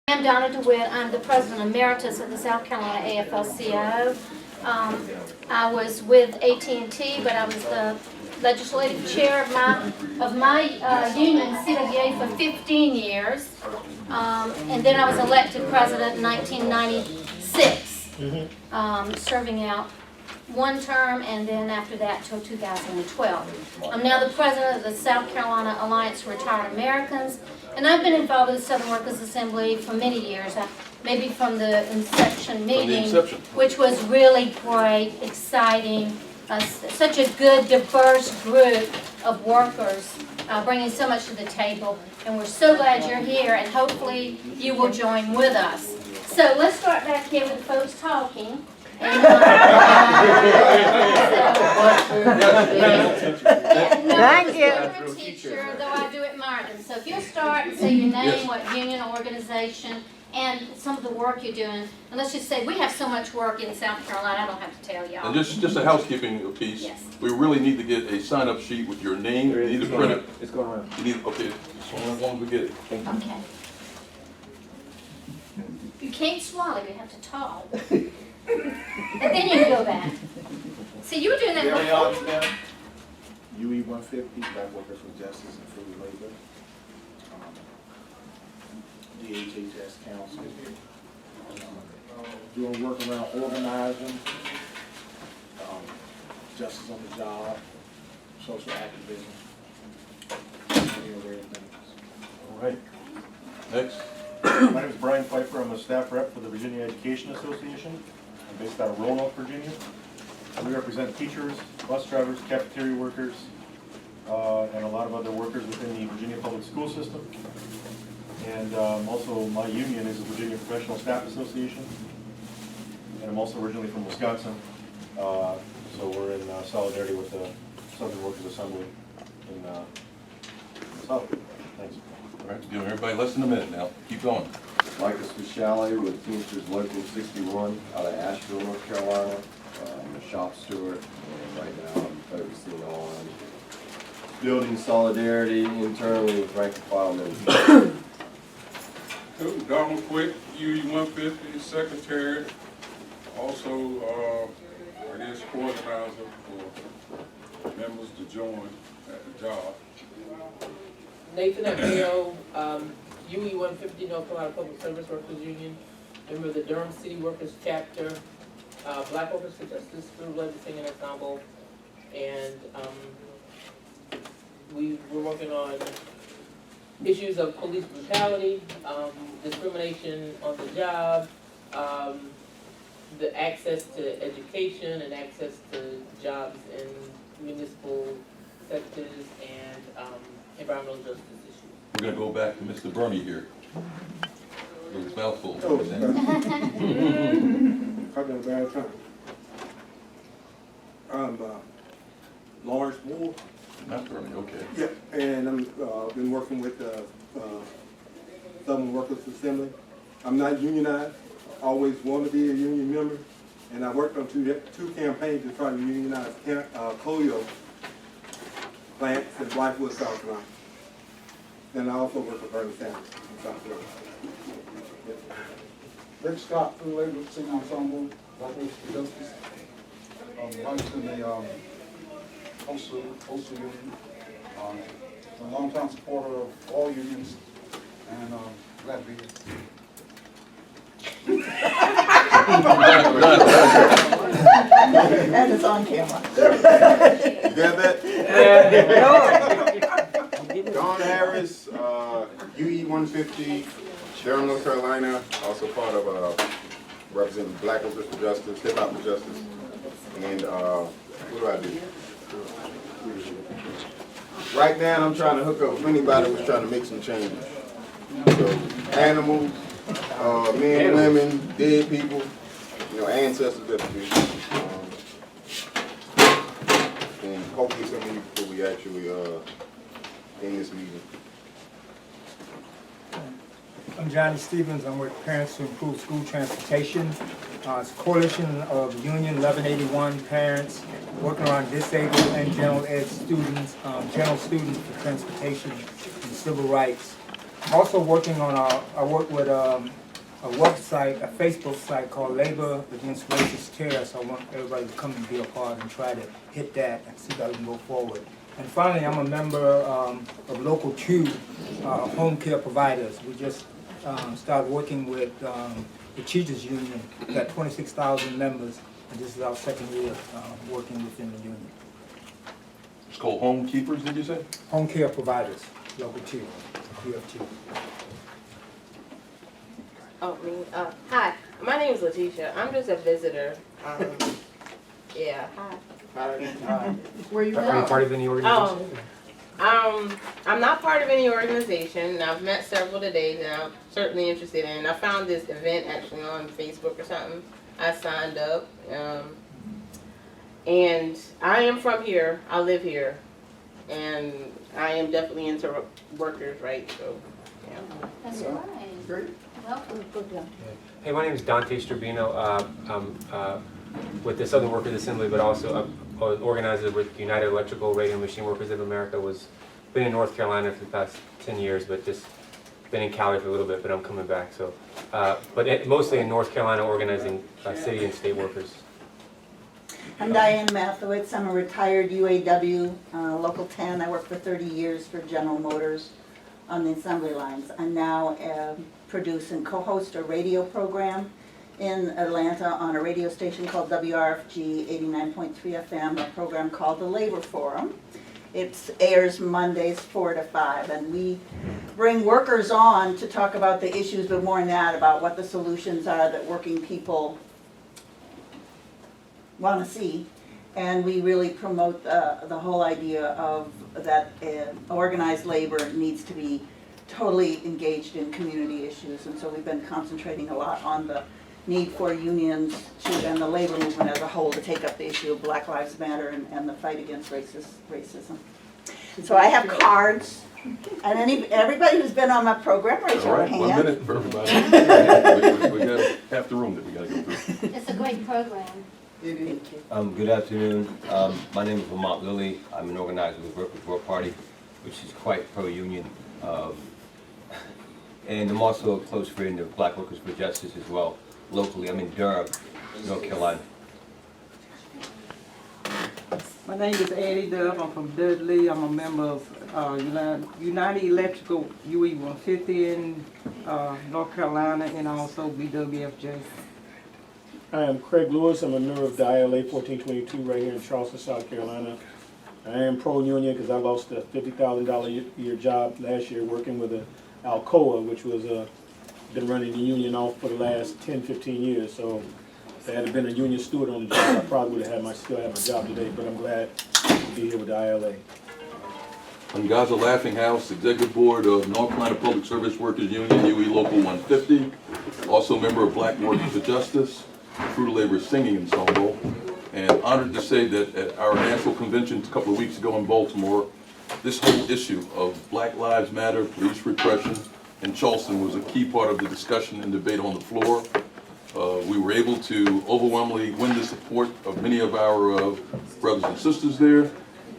I'm Donna DeWitt. I'm the President Emeritus of the South Carolina AFL-CIO. I was with AT&T, but I was the legislative chair of my union, CWA, for 15 years. And then I was elected president in 1996, serving out one term, and then after that till 2012. I'm now the president of the South Carolina Alliance for Retired Americans, and I've been involved with the Southern Workers Assembly for many years, maybe from the inception meeting, which was really great, exciting, such a good, diverse group of workers bringing so much to the table, and we're so glad you're here, and hopefully you will join with us. So let's start back here with the folks talking. And, Thank you. I'm a teacher, though I do admire them. So if you'll start and say your name, what union or organization, and some of the work you're doing. And let's just say we have so much work in South Carolina, I don't have to tell y'all. And just a housekeeping piece. Yes. We really need to get a sign-up sheet with your name. You need to print it. It's going around. You need, okay, as long as we get it. Okay. You can't swallow, you have to talk. And then you can go back. See, you were doing that before. UE 150, Black Workers for Justice and Free Labor. DHHS Council. Doing work around organizing, justice on the job, social activism, many other things. All right. Next. My name is Brian Pfeiffer. I'm a staff rep for the Virginia Education Association. I'm based out of Roanoke, Virginia. We represent teachers, bus drivers, cafeteria workers, and a lot of other workers within the Virginia public school system. And also my union is the Virginia Professional Staff Association. And I'm also originally from Wisconsin. So we're in solidarity with the Southern Workers Assembly in South. Thanks. All right, giving everybody less than a minute now. Keep going. Michael Speciale with Teamsters Local 61 out of Asheville, North Carolina. I'm a shop steward, and right now I'm focusing on building solidarity internally with rank and file members. Donald Quick, UE 150, secretary, also I guess organizer for members to join at the job. Nathan Mayo, UE 150, North Carolina Public Service Workers Union, member of the Durham City Workers Chapter, Black Workers for Justice, Group Led Singing Ensemble, and we're working on issues of police brutality, discrimination on the job, the access to education and access to jobs in municipal sectors and environmental justice issues. We're going to go back to Mr. Bernie here. His mouthful. Probably a bad time. I'm Lawrence Moore. Not Bernie, okay. Yeah, and I'm been working with the Southern Workers Assembly. I'm not unionized. I always wanted to be a union member, and I worked on two campaigns to try to unionize polio plants in Blythewood, South Carolina. And I also work for Bernie Sanders in South Carolina. Rick Scott, Free Labor Singing Ensemble, Black Workers for Justice. Wife's in the OSU union. I'm a long-time supporter of all unions, and glad to be here. That is on camera. You got that? Don Harris, UE 150, Durham, North Carolina, also part of representing Black Workers for Justice, Hip Hop for Justice, and what do I do? Right now, I'm trying to hook up with anybody who's trying to make some changes. So, animals, men, women, dead people, you know, ancestors of the people, and hopefully some of you before we actually in this meeting. I'm Johnny Stevens. I'm with Parents to Improve School Transportation. It's a coalition of Union 1181 parents working on disabled and general ed students, general students for transportation and civil rights. Also working on I work with a website, a Facebook site called Labor Against Racist Terror. So I want everybody to come and be a part and try to hit that and see how we can go forward. And finally, I'm a member of Local 2 Home Care Providers. We just started working with the Teachers Union. We've got 26,000 members, and this is our second year working within the union. It's called Home Keepers, did you say? Home Care Providers, Local 2, UFT. Oh, me? Hi, my name is Letitia. I'm just a visitor. Yeah, hi. Where you Are you part of any organization? I'm not part of any organization. I've met several today that I'm certainly interested in. I found this event actually on Facebook or something. I signed up. And I am from here. I live here. And I am definitely into workers' rights, so, yeah. That's right. Great. Welcome. Hey, my name is Dante Strabino. I'm with the Southern Workers Assembly, but also an organizer with United Electrical Radio and Machine Workers of America. Been in North Carolina for the past 10 years, but just been in Cali for a little bit, but I'm coming back. So, mostly in North Carolina, organizing city and state workers. I'm Diane Mathowitz. I'm a retired UAW, Local 10. I worked for 30 years for General Motors on the assembly lines. I now produce and co-host a radio program in Atlanta on a radio station called WRFG 89.3 FM, a program called The Labor Forum. It airs Mondays 4 to 5, and we bring workers on to talk about the issues, but more than that, about what the solutions are that working people want to see. And we really promote the whole idea of that organized labor needs to be totally engaged in community issues. And so we've been concentrating a lot on the need for unions and the labor movement as a whole to take up the issue of Black Lives Matter and the fight against racism. So I have cards, and everybody who's been on my program, raise All your right, hand. 1 minute for everybody. we got half the room that we got to go through. It's a great program. Thank you. Good afternoon. My name is Lamont Lilly. I'm an organizer with Workers' Work Party, which is quite pro-union. And I'm also a close friend of Black Workers for Justice as well. Locally, I'm in Durham, North Carolina. My name is Addie Dove. I'm from Dudley. I'm a member of United Electrical UE 150 in North Carolina, and also BWFJ. I am Craig Lewis. I'm a member of the ILA 1422 right here in Charleston, South Carolina. I am pro-union because I lost a $50,000 a year job last year working with Alcoa, which was been running the union off for the last 10, 15 years. So if I had been a union steward on the job, I probably would have still have my job today, but I'm glad to be here with the ILA. I'm Gaza Laughing House, Executive Board of North Carolina Public Service Workers Union, UE Local 150. Also a member of Black Workers for Justice, Fruit of Labor Singing Ensemble. And honored to say that at our national convention a couple of weeks ago in Baltimore, this whole issue of Black Lives Matter, police repression in Charleston was a key part of the discussion and debate on the floor. We were able to overwhelmingly win the support of many of our brothers and sisters there.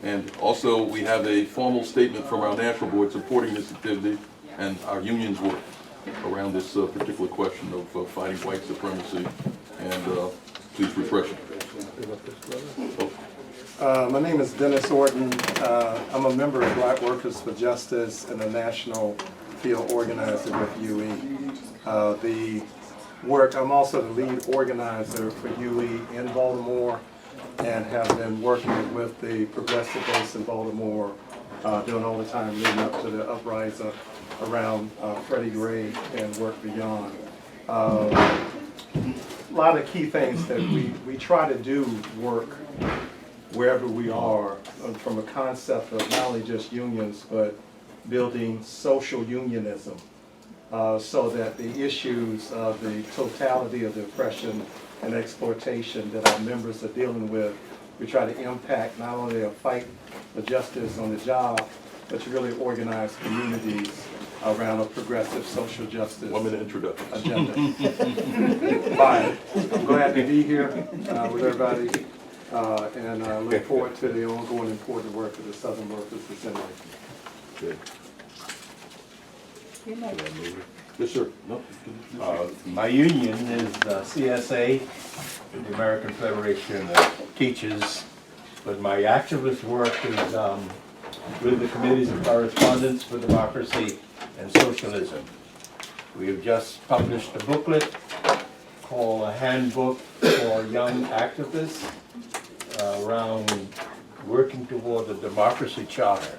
And also we have a formal statement from our national board supporting this activity and our union's work around this particular question of fighting white supremacy and police repression. My name is Dennis Orton. I'm a member of Black Workers for Justice and a national field organizer with UE. I'm also the lead organizer for UE in Baltimore and have been working with the progressive base in Baltimore during all the time leading up to the uprising around Freddie Gray and Work Beyond. A lot of key things that we try to do work wherever we are from a concept of not only just unions but building social unionism so that the issues of the totality of the oppression and exploitation that our members are dealing with, we try to impact not only a fight for justice on the job, but to really organize communities around a progressive social justice 1 minute introduction agenda. Fine. I'm glad to be here with everybody, and I look forward to the ongoing important work of the Southern Workers Assembly. Okay. Yes, sir. No. My union is CSA, the American Federation of Teachers, but my activist work is with the Committees of Correspondence for Democracy and Socialism. We have just published a booklet called A Handbook for Young Activists around working toward the Democracy Charter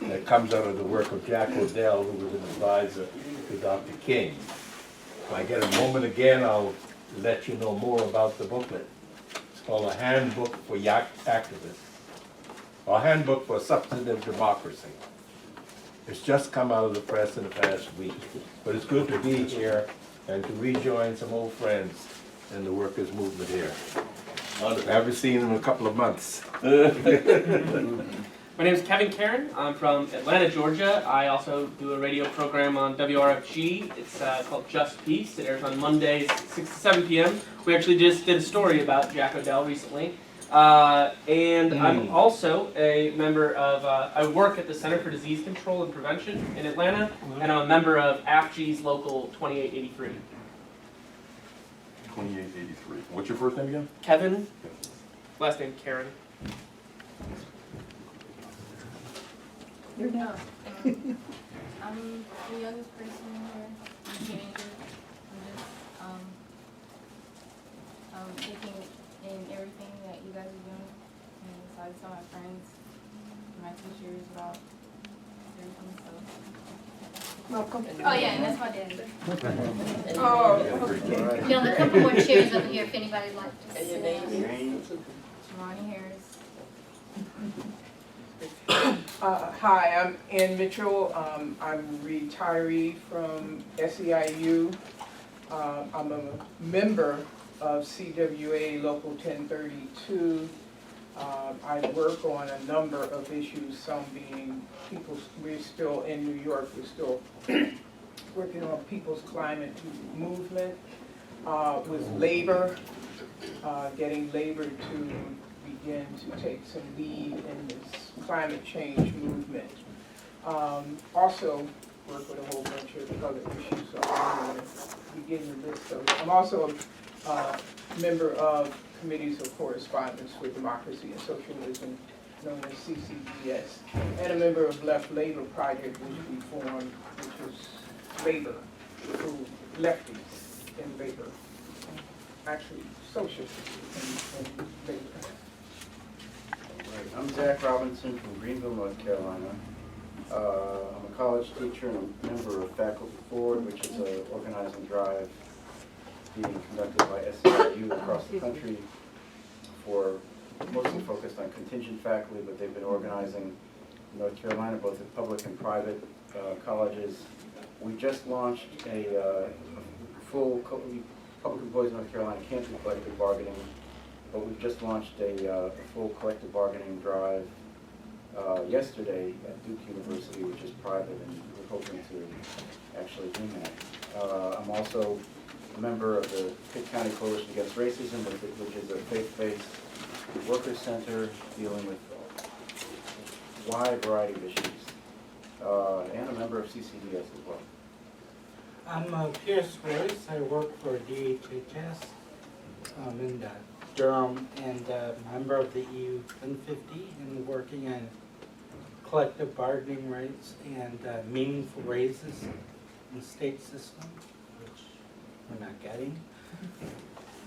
that comes out of the work of Jack Odell, who was an advisor to Dr. King. If I get a moment again, I'll let you know more about the booklet. It's called A Handbook for Young Activists, or Handbook for Substantive Democracy. It's just come out of the press in the past week, but it's good to be here and to rejoin some old friends in the workers' movement here. I haven't seen them in a couple of months. My name is Kevin Karen. I'm from Atlanta, Georgia. I also do a radio program on WRFG. It's called Just Peace. It airs on Mondays, 6 to 7 p.m. We actually just did a story about Jack Odell recently. And I'm also a member of, I work at the Center for Disease Control and Prevention in Atlanta, and I'm a member of AFG's Local 2883. 2883. What's your first name again? Kevin, last name Karen. You're not. I'm the youngest person here. I'm a teenager. I'm just taking in everything that you guys are doing. And so I just tell my friends, my teachers about everything. So welcome. Oh yeah, and that's my dad. Oh. You know, a couple more chairs over here if anybody'd like to sit. Ronnie Harris. Hi, I'm Ann Mitchell. I'm a retiree from SEIU. I'm a member of CWA Local 1032. I work on a number of issues, some being we're still in New York, we're still working on people's climate movement, with labor, getting labor to begin to take some lead in this climate change movement. Also work with a whole bunch of other issues, so I'm going to begin the list. So I'm also a member of Committees of Correspondence for Democracy and Socialism, known as CCDS, and a member of Left Labor Project, which we formed, which is labor, through lefties in labor, actually socialists in labor. I'm Zach Robinson from Greenville, North Carolina. I'm a college teacher and a member of Faculty Forward, which is an organizing drive being conducted by SEIU across the country for mostly focused on contingent faculty, but they've been organizing in North Carolina, both at public and private colleges. We just launched a full, public employees in North Carolina can't do collective bargaining, but we've just launched a full collective bargaining drive yesterday at Duke University, which is private, and we're hoping to actually do that. I'm also a member of the Pitt County Coalition Against Racism, which is a faith-based workers' center dealing with a wide variety of issues, and a member of CCDS as well. I'm Pierce Royce. I work for DHHS. I'm in Durham and a member of the EU 150 and working on collective bargaining rights and meaningful raises in the state system, which we're not getting.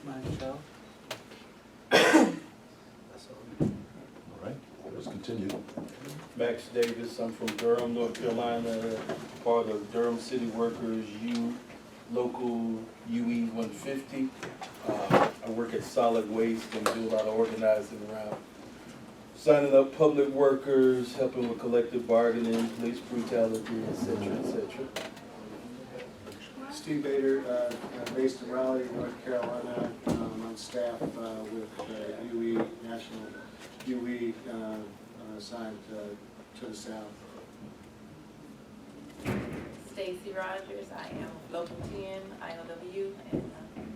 Myself. That's all. All right, let's continue. Max Davis, I'm from Durham, North Carolina, part of Durham City Workers Local UE 150. I work at Solid Waste and do a lot of organizing around signing up public workers, helping with collective bargaining, police brutality, etc., etc. Steve Bader, based in Raleigh, North Carolina. On staff with UE, National UE, assigned to the South. Stacy Rogers, I am Local 10 IOW in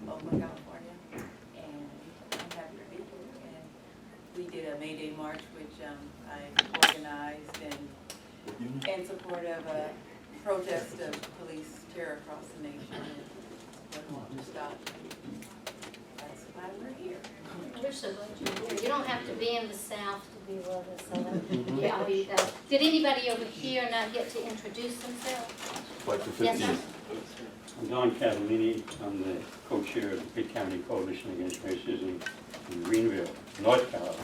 Oakland, California, and I'm happy to be here. And we did a May Day march, which I organized in support of protest of police terror across the nation and what won't stop. That's why we're here. We're so glad you're here. You don't have to be in the South to be with us. So yeah, did anybody over here not get to introduce themselves? Like the Yes, 15th. sir. I'm Don Catalini. I'm the co-chair of the Pitt County Coalition Against Racism in Greenville, North Carolina.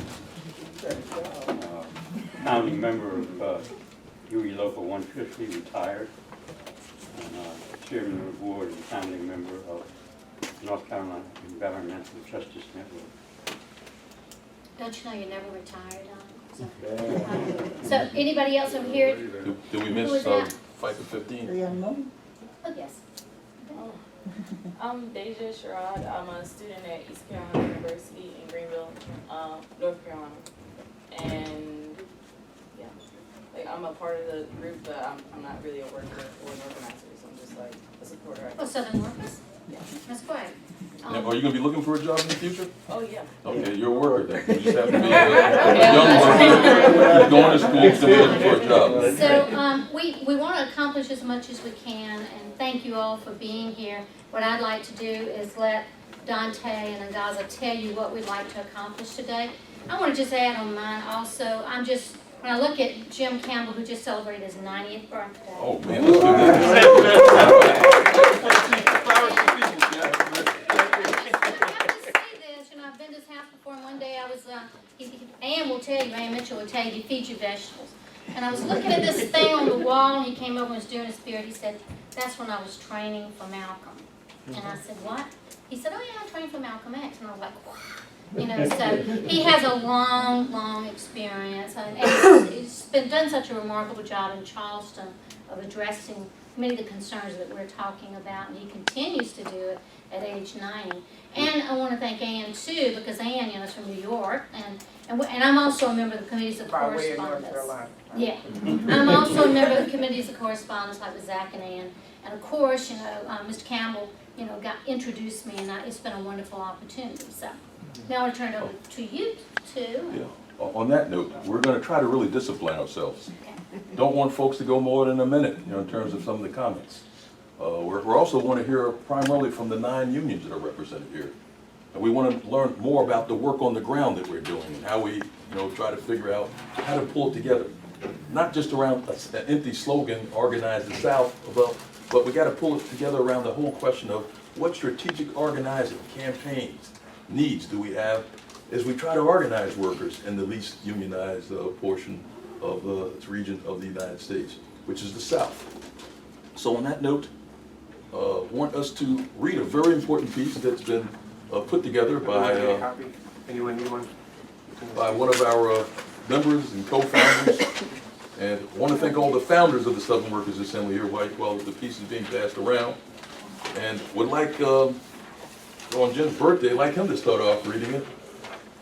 Founding member of UE Local 150, retired, and chairman of the board and founding member of North Carolina Environmental Justice Network. Don't you know you're never retired, so anybody else over here? Do we miss Fight for 15? Oh, yes. I'm Deja Sherrod. I'm a student at East Carolina University in Greenville, North Carolina. And yeah, like I'm a part of the group, but I'm not really a worker or an organizer, so I'm just like a supporter. Oh, Southern Workers? Yeah. That's great. Now, are you going to be looking for a job in the future? Oh, yeah. Okay, you're a worker then. You just have to be a young worker. You're going to school, you're looking for a job. So we want to accomplish as much as we can, and thank you all for being here. What I'd like to do is let Dante and Ngaza tell you what we'd like to accomplish today. I want to just add on mine also. When I look at Jim Campbell, who just celebrated his 90th birthday. Oh, man, let's do that. I've been to his house before, and one day I was, Ann will tell you, Ann Mitchell will tell you, he feeds you vegetables. And I was looking at this thing on the wall, and he came over and was doing his spirit. He said, that's when I was training for Malcolm. And I said, what? He said, oh yeah, I trained for Malcolm X. And I was like, wow. So he has a long experience, and he's done such a remarkable job in Charleston of addressing many of the concerns that we're talking about, and he continues to do it at age 90. And I want to thank Ann too, because Ann, is from New York, and I'm also a member of the committees of correspondence. Yeah, I'm also a member of the committees of correspondence, like with Zach and Ann, and of course, Mr. Campbell, introduced me, and it's been a wonderful opportunity. So now I want to turn it over to you two. Yeah. On that note, we're going to try to really discipline ourselves. Don't want folks to go more than a minute, in terms of some of the comments. We're also want to hear primarily from the 9 unions that are represented here. And we want to learn more about the work on the ground that we're doing and how we, try to figure out how to pull it together. Not just around an empty slogan, organize the South, but we got to pull it together around the whole question of what strategic organizing, campaigns, needs do we have as we try to organize workers in the least unionized portion of the region of the United States, which is the South. So on that note, want us to read a very important piece that's been put together by one of our members and co-founders. And I want to thank all the founders of the Southern Workers Assembly here while the piece is being passed around. And would like, on Jim's birthday, I'd like him to start off reading it,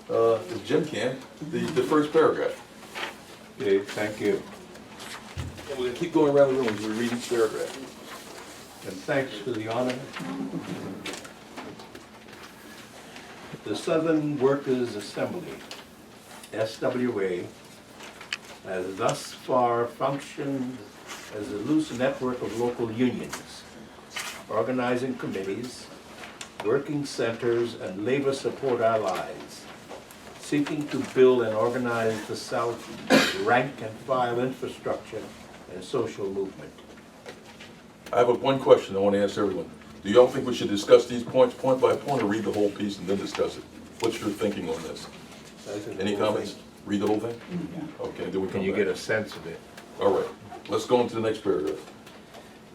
as Jim can, the first paragraph. Okay, thank you. And we're going to keep going around the room as we read each paragraph. And thanks for the honor. The Southern Workers Assembly, SWA, has thus far functioned as a loose network of local unions, organizing committees, working centers, and labor support allies, seeking to build and organize the South's rank and file infrastructure and social movement. I have one question I want to ask everyone. Do y'all think we should discuss these points point by point or read the whole piece and then discuss it? What's your thinking on this? Any comments? Read the whole thing? Okay, then we come back. You get a sense of it. All right, let's go into the next paragraph.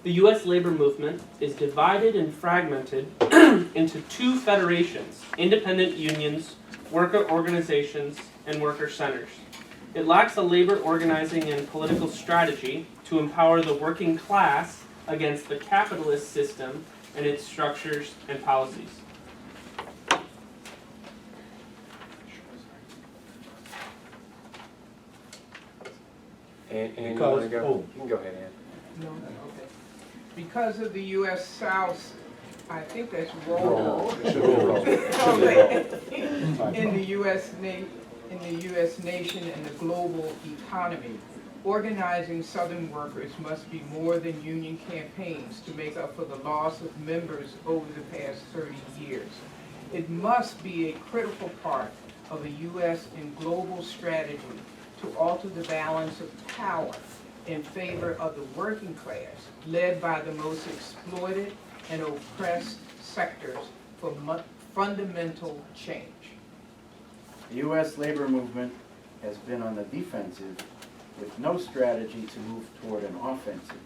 The U.S. labor movement is divided and fragmented into 2 federations, independent unions, worker organizations, and worker centers. It lacks a labor organizing and political strategy to empower the working class against the capitalist system and its structures and policies. And Because, you wanna go? oh, You can go ahead, Ann. No, okay. Because of the U.S. South, I think that's roll. In the U.S. nation and the global economy, Organizing Southern workers must be more than union campaigns to make up for the loss of members over the past 30 years. It must be a critical part of a U.S. and global strategy to alter the balance of power in favor of the working class, led by the most exploited and oppressed sectors for fundamental change. The U.S. labor movement has been on the defensive with no strategy to move toward an offensive.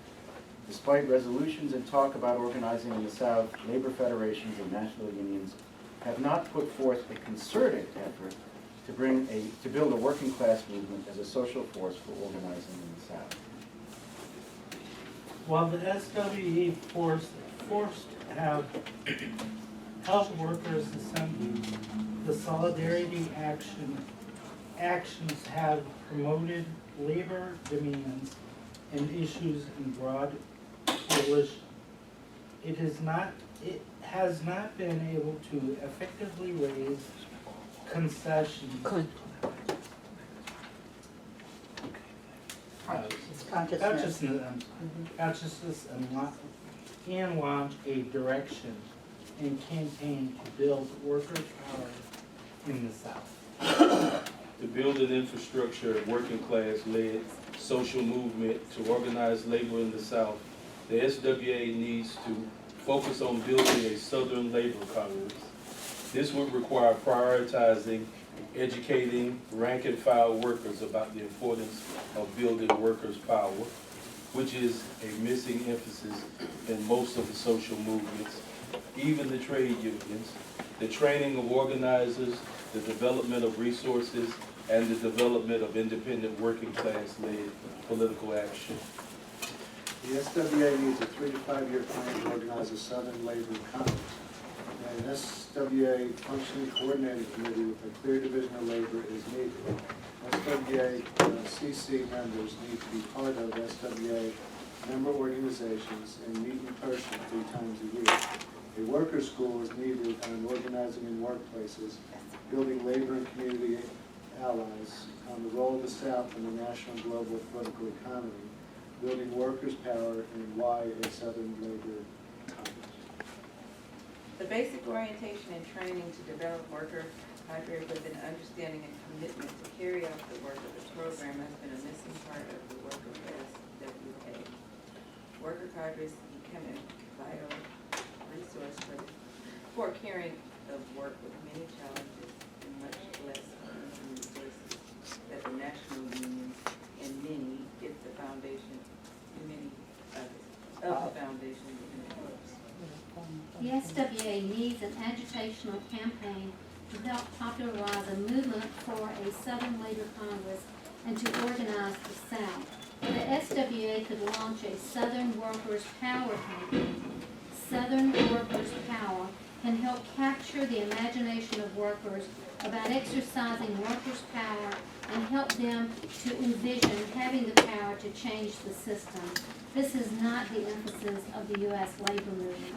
Despite resolutions and talk about organizing in the South, labor federations and national unions have not put forth a concerted effort to build a working class movement as a social force for organizing in the South. While the SWE forced have held workers' assemblies, the solidarity actions have promoted labor demands and issues in broad coalition. It has not been able to effectively raise concessions. Consciousness and launch a direction and campaign to build workers' power in the South. To build an infrastructure of working class-led social movement to organize labor in the South, the SWA needs to focus on building a Southern Labor Congress. This would require prioritizing, educating rank and file workers about the importance of building workers' power, which is a missing emphasis in most of the social movements, even the trade unions, the training of organizers, the development of resources, and the development of independent working class-led political action. The SWA needs a 3 to 5 year plan to organize a Southern Labor Congress. An SWA functioning coordinating committee with a clear division of labor is needed. SWA CC members need to be part of SWA member organizations and meet in person 3 times a year. A workers' school is needed on organizing in workplaces, building labor and community allies, on the role of the South in the national global political economy, building workers' power, and why a Southern Labor Congress. The basic orientation and training to develop worker cadre with an understanding and commitment to carry out the work of the program has been a missing part of the worker SWA. Worker cadres become a vital resource for carrying of work with many challenges and much less resources that the national unions and many get the foundation, many of the foundation in the groups. The SWA needs an agitational campaign to help popularize a movement for a Southern Labor Congress and to organize the South. The SWA could launch a Southern Workers' Power campaign. Southern Workers' Power can help capture the imagination of workers about exercising workers' power and help them to envision having the power to change the system. This is not the emphasis of the U.S. labor movement.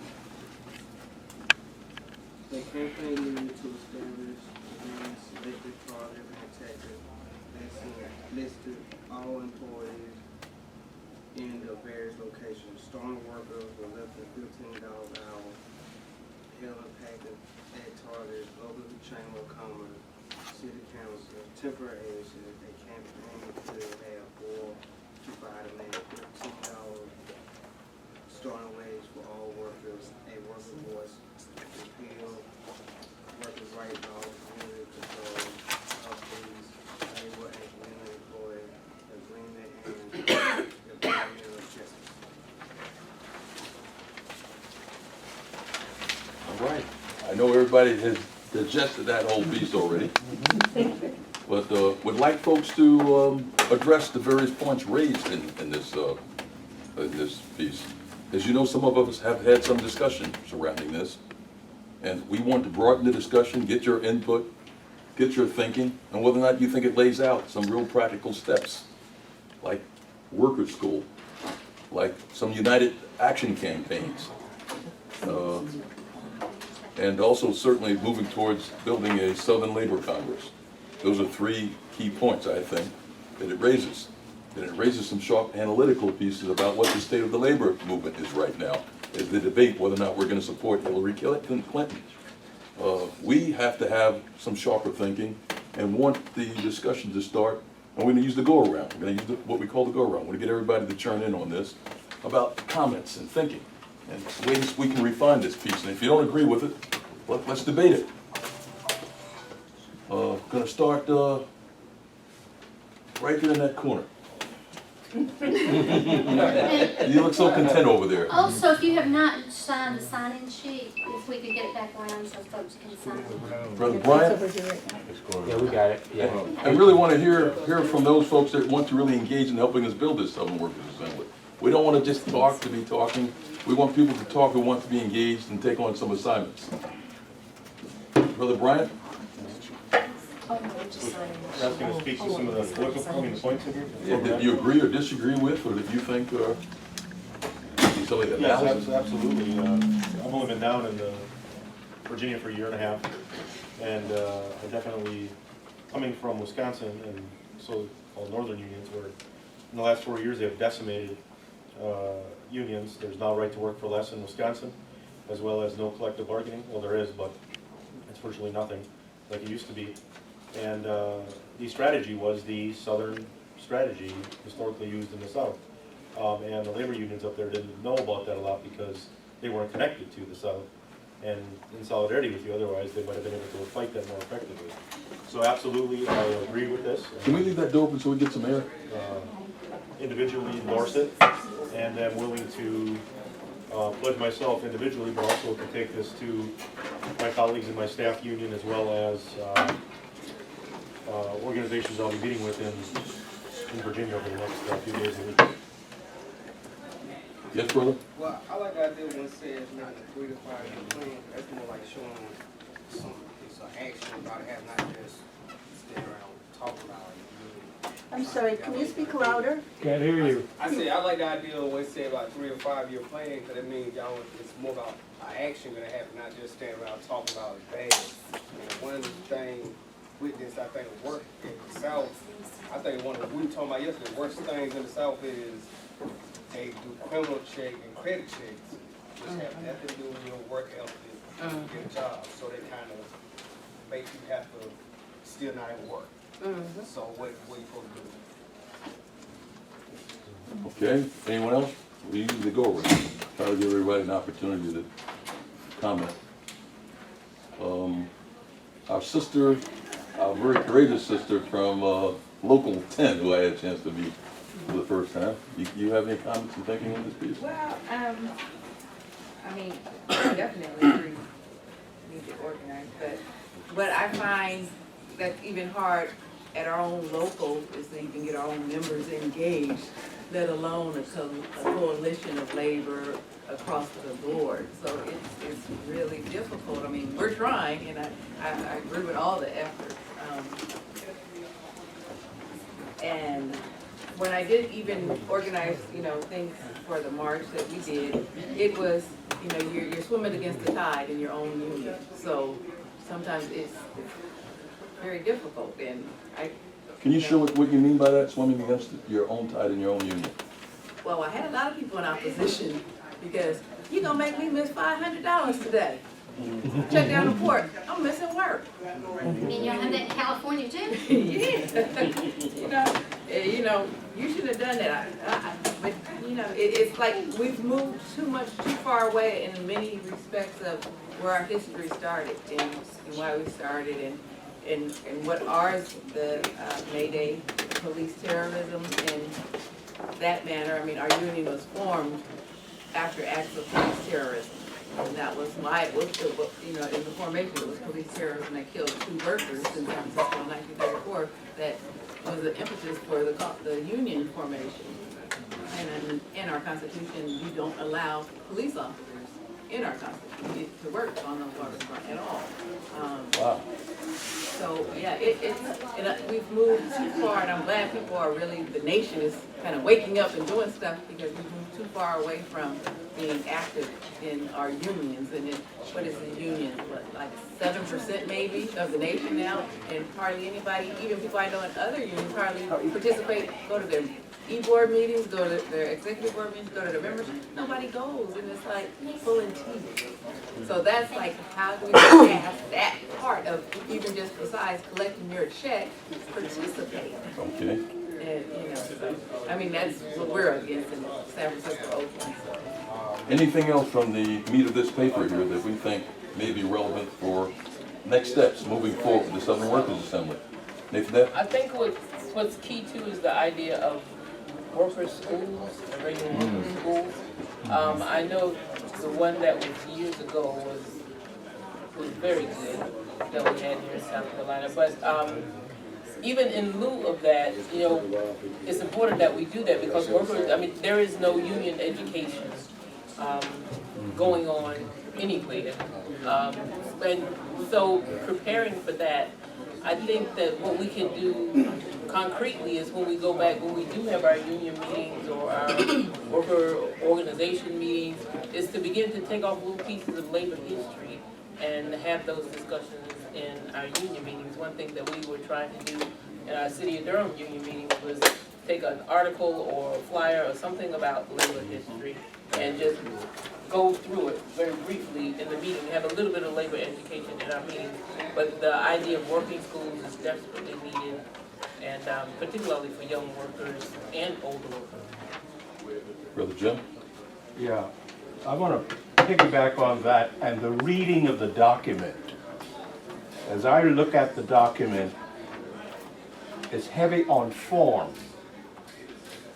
The campaign needed to establish a selected charter and tactic that listed all employees in the various locations. Storm workers were less than $15 an hour. Held impacted at targets, local chamber of commerce, city council, temporary agencies. A campaign could have or to provide a $15 starting wage for all workers, a worker voice, repeal workers' rights laws, community control of these labor and community employee agreement and environmental justice. All right. I know everybody has digested that whole piece already. But would like folks to address the various points raised in this piece. As you know, some of us have had some discussion surrounding this. And we want to broaden the discussion, get your input, get your thinking, and whether or not you think it lays out some real practical steps, like workers' school, like some united action campaigns, and also certainly moving towards building a Southern Labor Congress. Those are 3 key points, I think, that it raises. then it raises some sharp analytical pieces about what the state of the labor movement is right now, is the debate whether or not we're going to support Hillary Clinton. We have to have some sharper thinking and want the discussion to start, and we're going to use the go-around. We're going to use what we call the go-around. We're going to get everybody to churn in on this about comments and thinking and ways we can refine this piece. And if you don't agree with it, let's debate it. Going to start right there in that corner. You look so content over there. Also, if you have not signed the sign-in sheet, if we could get it back around so folks can sign it. Brother Bryant? Yeah, we got it, yeah. I really want to hear from those folks that want to really engage in helping us build this Southern Workers Assembly. We don't want to just talk to be talking. We want people to talk who want to be engaged and take on some assignments. Brother Bryant? I was going to speak to some of the political points in here. Yeah, did you agree or disagree with, or did you think some of the analysis? Yes, absolutely. I've only been down in Virginia for a year and a half, and I definitely, coming from Wisconsin and so-called northern unions, where in the last 4 years they have decimated unions. There's now right to work for less in Wisconsin, as well as no collective bargaining. Well, there is, but it's virtually nothing like it used to be. And the strategy was the Southern strategy historically used in the South. And the labor unions up there didn't know about that a lot because they weren't connected to the South. And in solidarity with you, otherwise they might have been able to fight that more effectively. So absolutely, I agree with this. Can we leave that door open so we get some air? Individually endorse it, and I'm willing to pledge myself individually, but also to take this to my colleagues in my staff union, as well as organizations I'll be meeting with in Virginia over the next few days and weeks. Yes, brother? Well, I like the idea when it says not a 3 to 5 year plan. That's more like showing some action about it, not just stand around talking about it. I'm sorry, can you speak louder? Can't hear you. I say I like the idea when it says about 3 or 5 year plan, because it means y'all, it's more about action gonna happen, not just stand around talking about it bad. And one of the things with this, I think, work in the South, I think one of we were talking about yesterday, the worst things in the South is they do criminal check and credit checks, which have nothing to do with your work ethic to get a job. So they kind of make you have to still not at work. So what are you supposed to do? Okay, anyone else? We usually go around, try to give everybody an opportunity to comment. Our sister, our very courageous sister from Local 10, who I had a chance to meet for the first time. You have any comments and thinking on this piece? Well, I mean, I definitely agree, we need to organize, but what I find that's even hard at our own local is that you can get our own members engaged, let alone a coalition of labor across the board. So it's really difficult. I mean, we're trying, and I agree with all the effort. And when I did even organize, things for the march that we did, it was, you're swimming against the tide in your own union. So sometimes it's very difficult, and Can you show what you mean by that, swimming against your own tide in your own union? Well, I had a lot of people in opposition because you're gonna make me miss $500 today. Check down the port, I'm missing work. And you'll have that in California too? Yeah. You should have done that. But it's like we've moved too far away in many respects of where our history started and why we started and what ours, the May Day police terrorism and that manner. I mean, our union was formed after acts of police terrorism. And that was in the formation, it was police terrorism that killed 2 workers in San Francisco in 1934. That was the impetus for the union formation. And in our Constitution, we don't allow police officers in our Constitution to work on the waterfront at all. Wow. So, yeah, we've moved too far, and I'm glad people are really, the nation is kind of waking up and doing stuff because we've moved too far away from being active in our unions. And what is the union? What, like 7% maybe of the nation now? And hardly anybody, even people I know in other unions, hardly participate, go to their e-board meetings, go to the executive board meetings, go to the members, nobody goes, and it's like pulling teeth. So that's like, how do we get past that part of, even just besides collecting your check, participate? Okay. And, you know, so, I mean, that's what we're against in San Francisco, Oakland, so. Anything else from the meat of this paper here that we think may be relevant for next steps moving forward with the Southern Workers Assembly? Nathan? I think what's key too is the idea of workers' schools, and regular workers' schools. I know the one that was years ago was very good that we had here in South Carolina. But even in lieu of that, you know, it's important that we do that because workers, I mean, there is no union education going on anywhere. And so preparing for that, I think that what we can do concretely is when we go back, when we do have our union meetings or our worker organization meetings, is to begin to take off little pieces of labor history and have those discussions in our union meetings. One thing that we were trying to do in our City of Durham union meetings was take an article or a flyer or something about labor history and just go through it very briefly in the meeting, have a little bit of labor education in our meetings. But the idea of working schools is desperately needed, and particularly for young workers and older workers. Brother Jim? Yeah, I want to piggyback on that and the reading of the document. As I look at the document, it's heavy on form,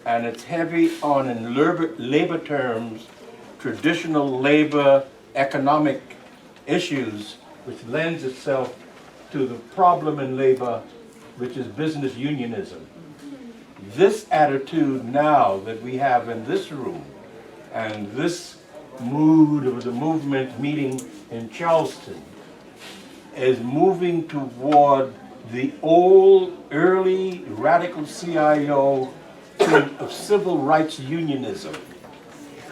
and it's heavy on, in labor terms, traditional labor economic issues, which lends itself to the problem in labor, which is business unionism. This attitude now that we have in this room, and this mood of the movement meeting in Charleston, is moving toward the old, early, radical CIO of civil rights unionism.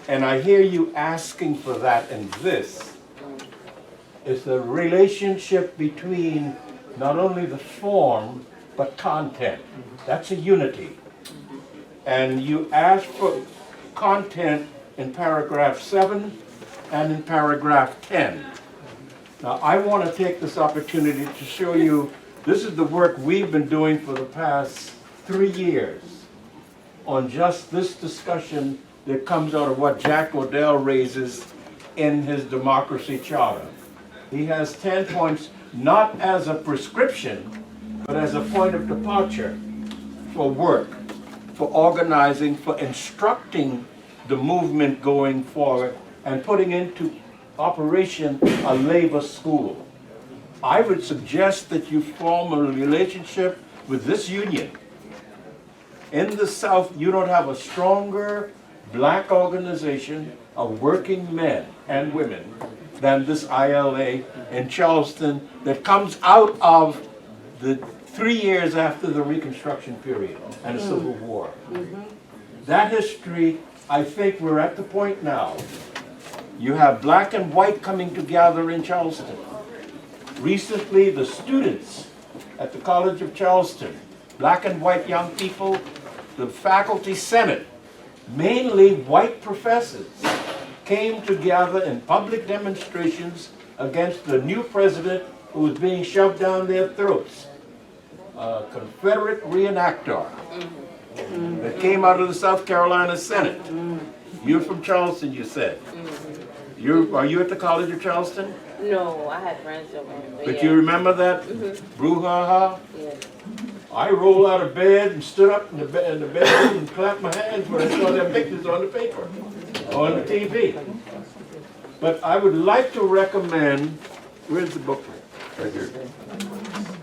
And I hear you asking for that in this. It's the relationship between not only the form, but content. That's a unity. And you ask for content in paragraph 7 and in paragraph 10. Now, I want to take this opportunity to show you, this is the work we've been doing for the past 3 years on just this discussion that comes out of what Jack Odell raises in his democracy charter. He has 10 points, not as a prescription, but as a point of departure for work, for organizing, for instructing the movement going forward, and putting into operation a labor school. I would suggest that you form a relationship with this union. In the South, you don't have a stronger black organization of working men and women than this ILA in Charleston that comes out of the 3 years after the Reconstruction period and the Civil War. That history, I think we're at the point now. You have black and white coming together in Charleston. Recently, the students at the College of Charleston, black and white young people, the faculty senate, mainly white professors, came together in public demonstrations against the new president who was being shoved down their throats, a Confederate reenactor that came out of the South Carolina Senate. You're from Charleston, you said. Are you at the College of Charleston? No, I had friends over there. But you remember that brouhaha? Yeah. I rolled out of bed and stood up in the bedroom and clapped my hands when I saw their pictures on the paper, on the TV. But I would like to recommend, where's the book? Right here.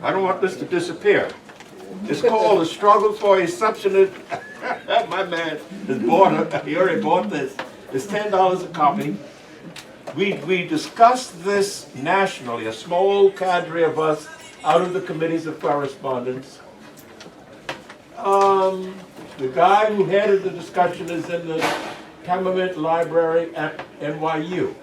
I don't want this to disappear. It's called The Struggle for a Substantive. My man has bought it. He already bought this. It's $10 a copy. We discussed this nationally, a small cadre of us out of the committees of correspondence. The guy who headed the discussion is in the Calumet Library at NYU.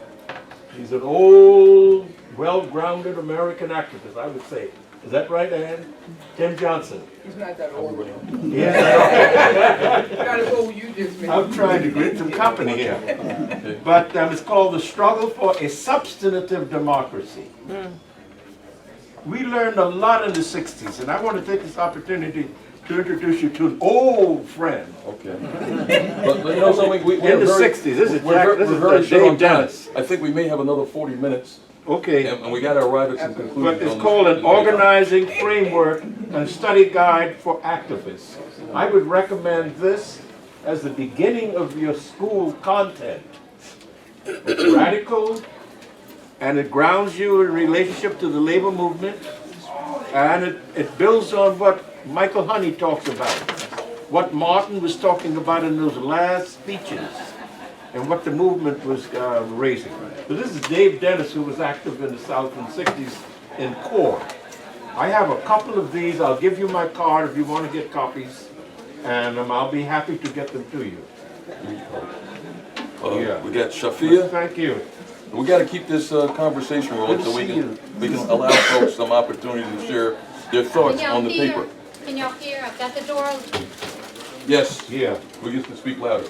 He's an old, well-grounded American activist, I would say. Is that right, Ann? Tim Johnson. He's not that old. Yeah. Not as old you just made. I'm trying to get some company here. But it's called The Struggle for a Substantive Democracy. We learned a lot in the 60s, and I want to take this opportunity to introduce you to an old friend. Okay. But you know something, we in the 60s. This is Dave Dennis. I think we may have another 40 minutes. Okay. And we got to arrive at some conclusions. But it's called an organizing framework and study guide for activists. I would recommend this as the beginning of your school content. It's radical, and it grounds you in relationship to the labor movement, and it builds on what Michael Honey talks about, what Martin was talking about in those last speeches, and what the movement was raising. So this is Dave Dennis, who was active in the South in the 60s in CORE. I have a couple of these. I'll give you my card if you want to get copies, and I'll be happy to get them to you. We got Shafia. Thank you. We got to keep this conversation rolling so we can allow folks some opportunity to share their thoughts on the paper. Can y'all hear? I've got the door. Yes. Yeah. We get to speak louder.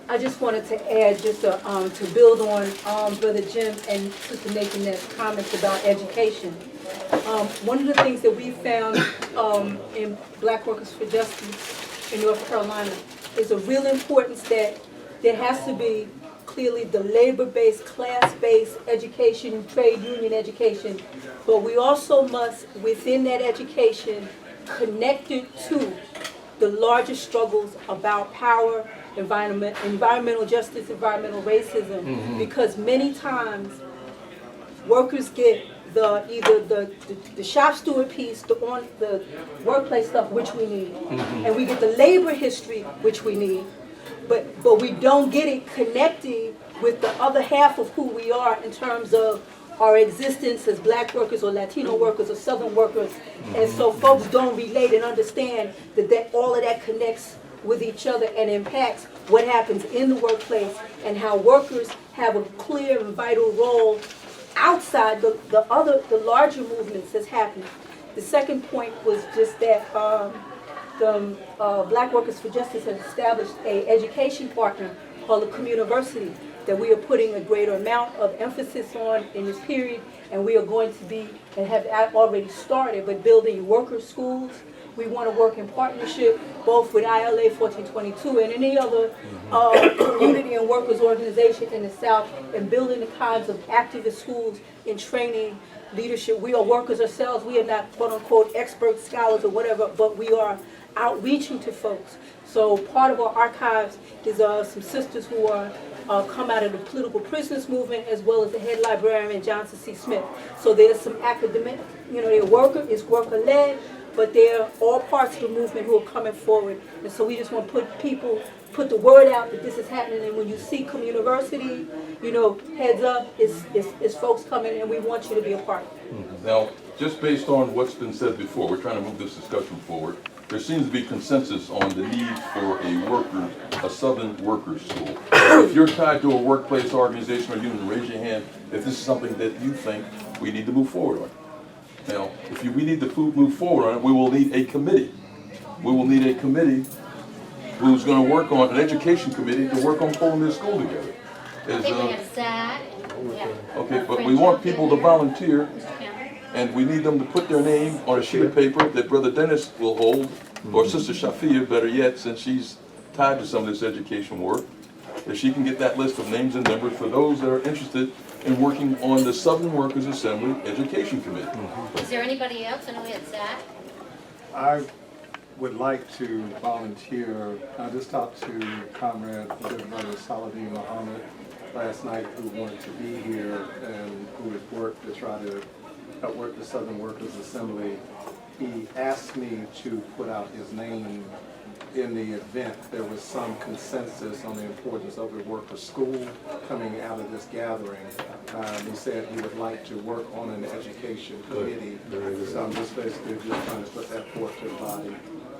I just wanted to add, just to build on Brother Jim and Sister Nathan's comments about education. One of the things that we found in Black Workers for Justice in North Carolina is a real importance that there has to be clearly the labor-based, class-based education, trade union education, but we also must, within that education, connect it to the larger struggles about power, environmental justice, environmental racism, because many times workers get either the shop steward piece, the workplace stuff, which we need, and we get the labor history, which we need, but we don't get it connected with the other half of who we are in terms of our existence as Black workers or Latino workers or Southern workers, and so folks don't relate and understand that all of that connects with each other and impacts what happens in the workplace and how workers have a clear and vital role outside the larger movements that's happening. The second point was just that the Black Workers for Justice has established an education partner called the Communiversity that we are putting a greater amount of emphasis on in this period, and we are going to be, and have already started, but building worker schools. We want to work in partnership both with ILA 1422 and any other community and workers organization in the South in building the kinds of activist schools in training leadership. We are workers ourselves. We are not quote unquote expert scholars or whatever, but we are outreaching to folks. So part of our archives is some sisters who are come out of the political prisoners movement, as well as the head librarian Johnson C. Smith. So there's some academic, they're it's worker-led, but they're all parts of the movement who are coming forward. And so we just want to put the word out that this is happening. And when you see Communiversity, heads up, it's folks coming, and we want you to be a part. Now, just based on what's been said before, we're trying to move this discussion forward. There seems to be consensus on the need for a Southern workers' school. If you're tied to a workplace organization or union, raise your hand if this is something that you think we need to move forward on. Now, if we need to move forward on it, we will need a committee. We will need a committee who's going to work on, an education committee to work on pulling this school together. I think we have Zach. Okay, but we want people to volunteer, and we need them to put their name on a sheet of paper that Brother Dennis will hold, or Sister Shafia, better yet, since she's tied to some of this education work, if she can get that list of names and numbers for those that are interested in working on the Southern Workers Assembly Education Committee. Is there anybody else? I know we had Zach. I would like to volunteer. I just talked to Comrade Brother Saladin Muhammad last night, who wanted to be here and who has worked to try to help work the Southern Workers Assembly. He asked me to put out his name in the event there was some consensus on the importance of the worker school coming out of this gathering. He said he would like to work on an education committee. So I'm just basically trying to put that forth to the body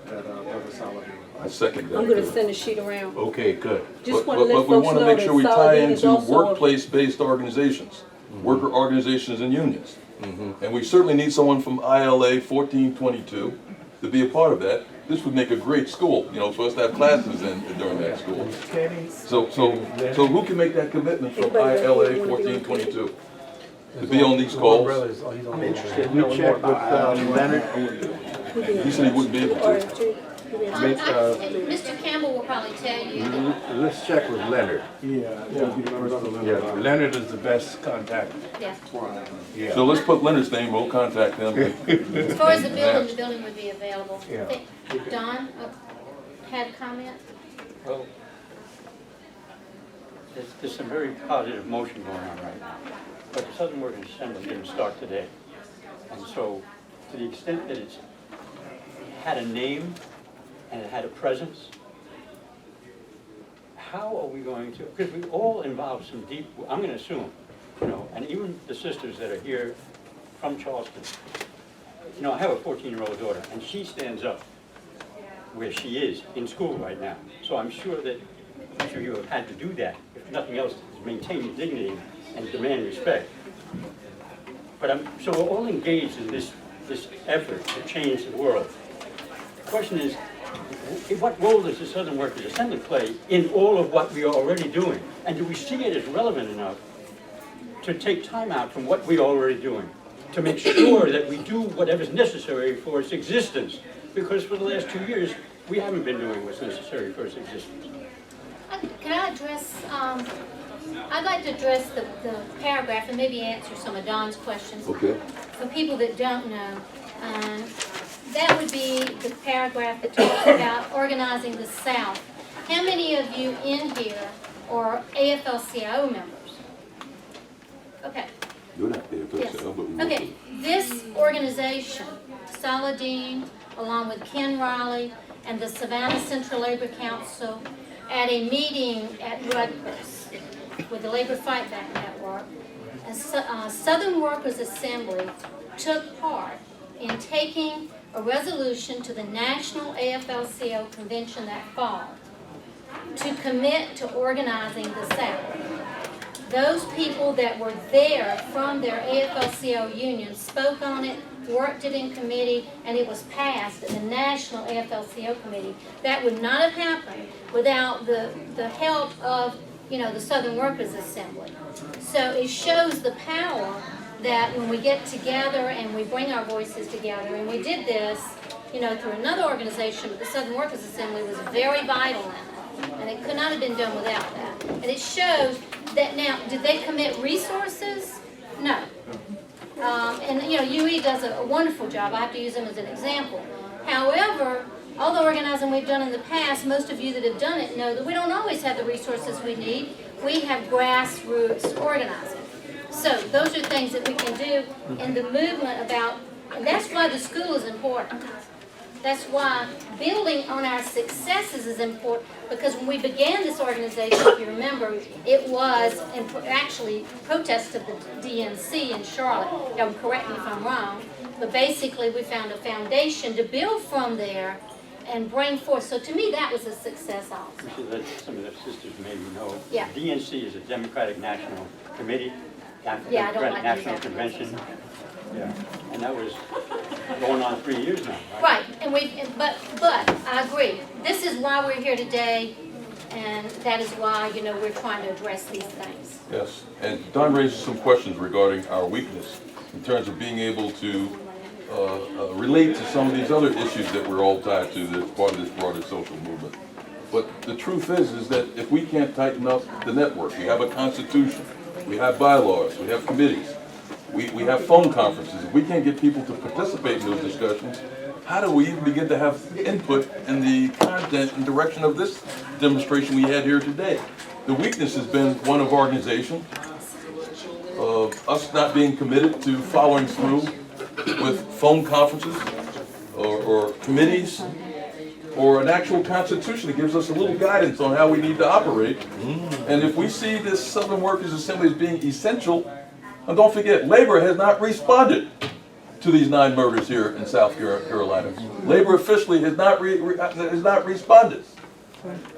that Brother Saladin. I second that. I'm going to send a sheet around. Okay, good. Just but want to let we folks want to know make that sure we tie Saladin is into also workplace-based organizations, worker organizations and unions. And we certainly need someone from ILA 1422 to be a part of that. This would make a great school, you know, for us to have classes during that school. So who can make that commitment from ILA 1422 to be on these calls? I'm interested in knowing more about Leonard. He said he wouldn't be able to. Mr. Campbell will probably tell you. Let's check with Leonard. Yeah. Leonard is the best contact. Yeah. Yeah. So let's put Leonard's name, we'll contact him. As far as the building would be available. Yeah. Don had a comment? Well, there's some very positive motion going on right now, but the Southern Workers Assembly didn't start today. And so, to the extent that it's had a name and it had a presence, how are we going to, because we all involve some deep, I'm going to assume, you know, and even the sisters that are here from Charleston, you know, I have a 14-year-old daughter, and she stands up where she is in school right now. So I'm sure that each of you have had to do that, if nothing else, to maintain your dignity and demand respect. But so we're all engaged in this effort to change the world. The question is, what role does the Southern Workers Assembly play in all of what we are already doing? And do we see it as relevant enough to take time out from what we are already doing, to make sure that we do whatever's necessary for its existence? Because for the last 2 years, we haven't been doing what's necessary for its existence. Can I address, I'd like to address the paragraph and maybe answer some of Don's questions. Okay. For people that don't know, that would be the paragraph that talks about organizing the South. How many of you in here are AFL-CIO members? Okay. You're not AFL-CIO, but we work Okay, this organization, Saladin, along with Ken Riley and the Savannah Central Labor Council, at a meeting at Rutgers with the Labor Fight Back Network, a Southern Workers Assembly took part in taking a resolution to the National AFL-CIO Convention that fall to commit to organizing the South. Those people that were there from their AFL-CIO union spoke on it, worked it in committee, and it was passed at the National AFL-CIO Committee. That would not have happened without the help of, you know, the Southern Workers Assembly. So it shows the power that when we get together and we bring our voices together, and we did this, you know, through another organization, but the Southern Workers Assembly was very vital in it, and it could not have been done without that. And it shows that now, did they commit resources? No. And you know, UE does a wonderful job. I have to use them as an example. However, all the organizing we've done in the past, most of you that have done it know that we don't always have the resources we need. We have grassroots organizing. So those are things that we can do in the movement about, and that's why the school is important. That's why building on our successes is important, because when we began this organization, if you remember, it was actually protest of the DNC in Charlotte. Now, correct me if I'm wrong, but basically we found a foundation to build from there and bring forth. So to me, that was a success also. Some of the sisters maybe know. Yeah. DNC is a Democratic National Committee, Democratic National Convention. Yeah, and that was going on 3 years now, right? Right, and but I agree. This is why we're here today, and that is why, you know, we're trying to address these things. Yes, and Don raises some questions regarding our weakness in terms of being able to relate to some of these other issues that we're all tied to that's part of this broader social movement. But the truth is that if we can't tighten up the network, we have a constitution, we have bylaws, we have committees, we have phone conferences. If we can't get people to participate in those discussions, how do we even begin to have input in the content and direction of this demonstration we had here today? The weakness has been one of organization, of us not being committed to following through with phone conferences or committees or an actual constitution that gives us a little guidance on how we need to operate. And if we see this Southern Workers Assembly as being essential, and don't forget, labor has not responded to these 9 murders here in South Carolina. Labor officially has not responded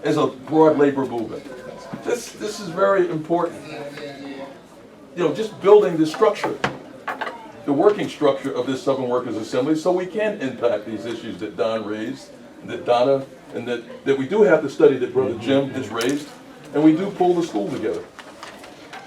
as a broad labor movement. This is very important. You know, just building the structure the working structure of this Southern Workers Assembly so we can impact these issues that Don raised, that Donna, and that we do have the study that Brother Jim has raised, and we do pull the school together.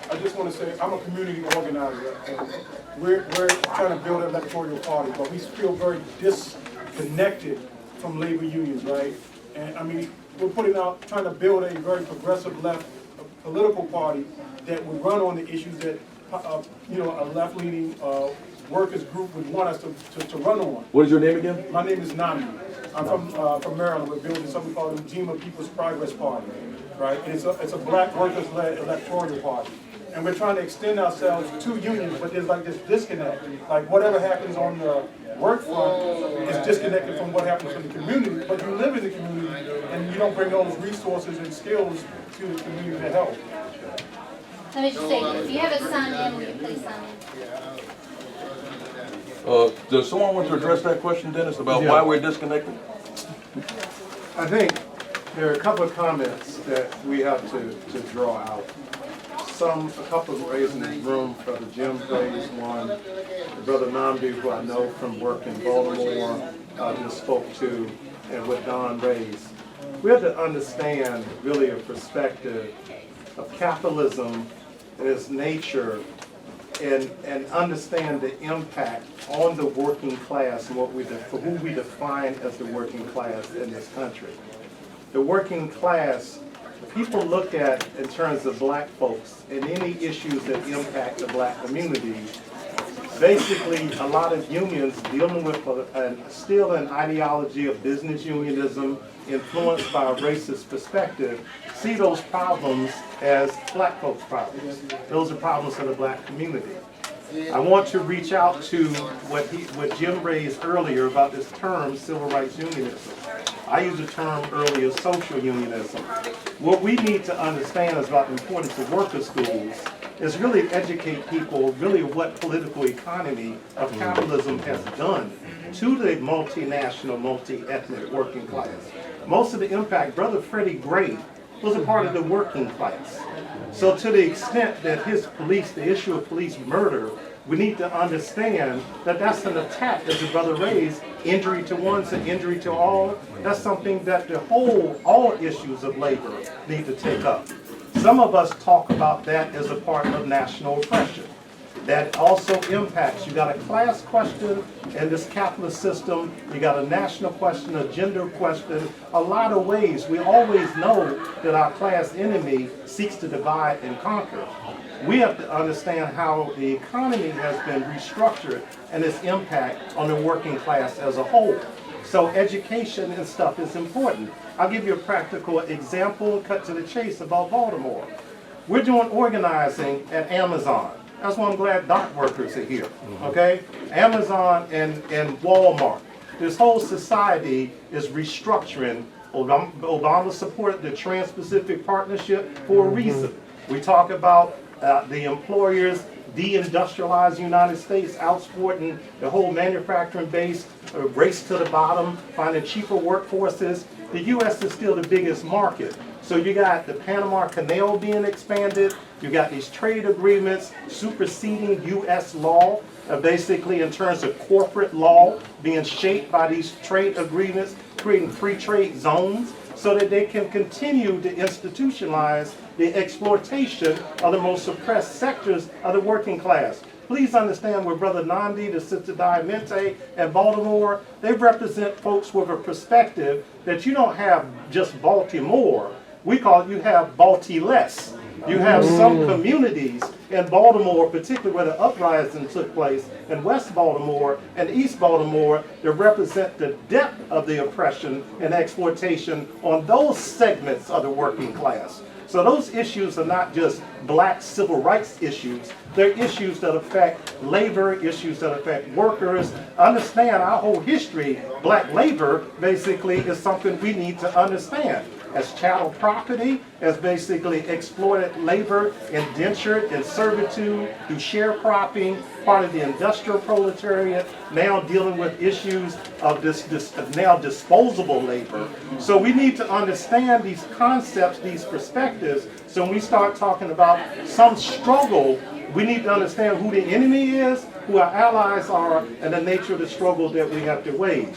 I just want to say, I'm a community organizer, and we're trying to build an electoral party, but we feel very disconnected from labor unions, right? And I mean, we're trying to build a very progressive left political party that would run on the issues that, a left-leaning workers group would want us to run on. What is your name again? My name is Nami. I'm from Maryland. We're building something called the Ujima People's Progress Party, right? And it's a black workers-led electoral party. And we're trying to extend ourselves to unions, but there's like this disconnect. Like whatever happens on the work front is disconnected from what happens in the community, but you live in the community and you don't bring those resources and skills to the community to help. Let me just say, if you haven't signed in, will you please sign in? Does someone want to address that question, Dennis, about why we're disconnected? I think there are a couple of comments that we have to draw out. A couple of raised in this room. Brother Jim raised one. Brother Namdi, who I know from work in Baltimore, just spoke to, and what Don raised. We have to understand really a perspective of capitalism and its nature, and understand the impact on the working class and for who we define as the working class in this country. The working class, people look at in terms of black folks and any issues that impact the black community. Basically, a lot of unions dealing with still an ideology of business unionism influenced by a racist perspective, see those problems as black folks' problems. Those are problems of the black community. I want to reach out to what Jim raised earlier about this term, civil rights unionism. I used the term earlier, social unionism. What we need to understand is about the importance of worker schools is really educate people really what political economy of capitalism has done to the multinational, multi-ethnic working class. Most of the impact, Brother Freddie Gray was a part of the working class. So to the extent that the issue of police murder, we need to understand that that's an attack, as the brother raised, injury to one is an injury to all. That's something that all issues of labor need to take up. Some of us talk about that as a part of national oppression. That also impacts, you got a class question in this capitalist system, you got a national question, a gender question, a lot of ways. We always know that our class enemy seeks to divide and conquer. We have to understand how the economy has been restructured and its impact on the working class as a whole. So education and stuff is important. I'll give you a practical example, cut to the chase about Baltimore. We're doing organizing at Amazon. That's why I'm glad dock workers are here, okay? Amazon and Walmart. This whole society is restructuring. Obama supported the Trans-Pacific Partnership for a reason. We talk about the employers deindustrialize the United States, outsporting the whole manufacturing base, race to the bottom, finding cheaper workforces. The U.S. is still the biggest market. So you got the Panama Canal being expanded, you got these trade agreements superseding U.S. law, basically in terms of corporate law being shaped by these trade agreements, creating free trade zones so that they can continue to institutionalize the exploitation of the most suppressed sectors of the working class. Please understand where Brother Nandi, the Sister Diamante, and Baltimore, they represent folks with a perspective that you don't have just Baltimore. We call it, you have Balti-less. You have some communities in Baltimore, particularly where the uprising took place, in West Baltimore and East Baltimore, that represent the depth of the oppression and exploitation on those segments of the working class. So those issues are not just black civil rights issues. They're issues that affect labor, issues that affect workers. Understand our whole history, black labor basically is something we need to understand. As chattel property, as basically exploited labor, indentured in servitude, through sharecropping, part of the industrial proletariat, now dealing with issues of this now disposable labor. So we need to understand these concepts, these perspectives, so when we start talking about some struggle, we need to understand who the enemy is who our allies are, and the nature of the struggle that we have to wage.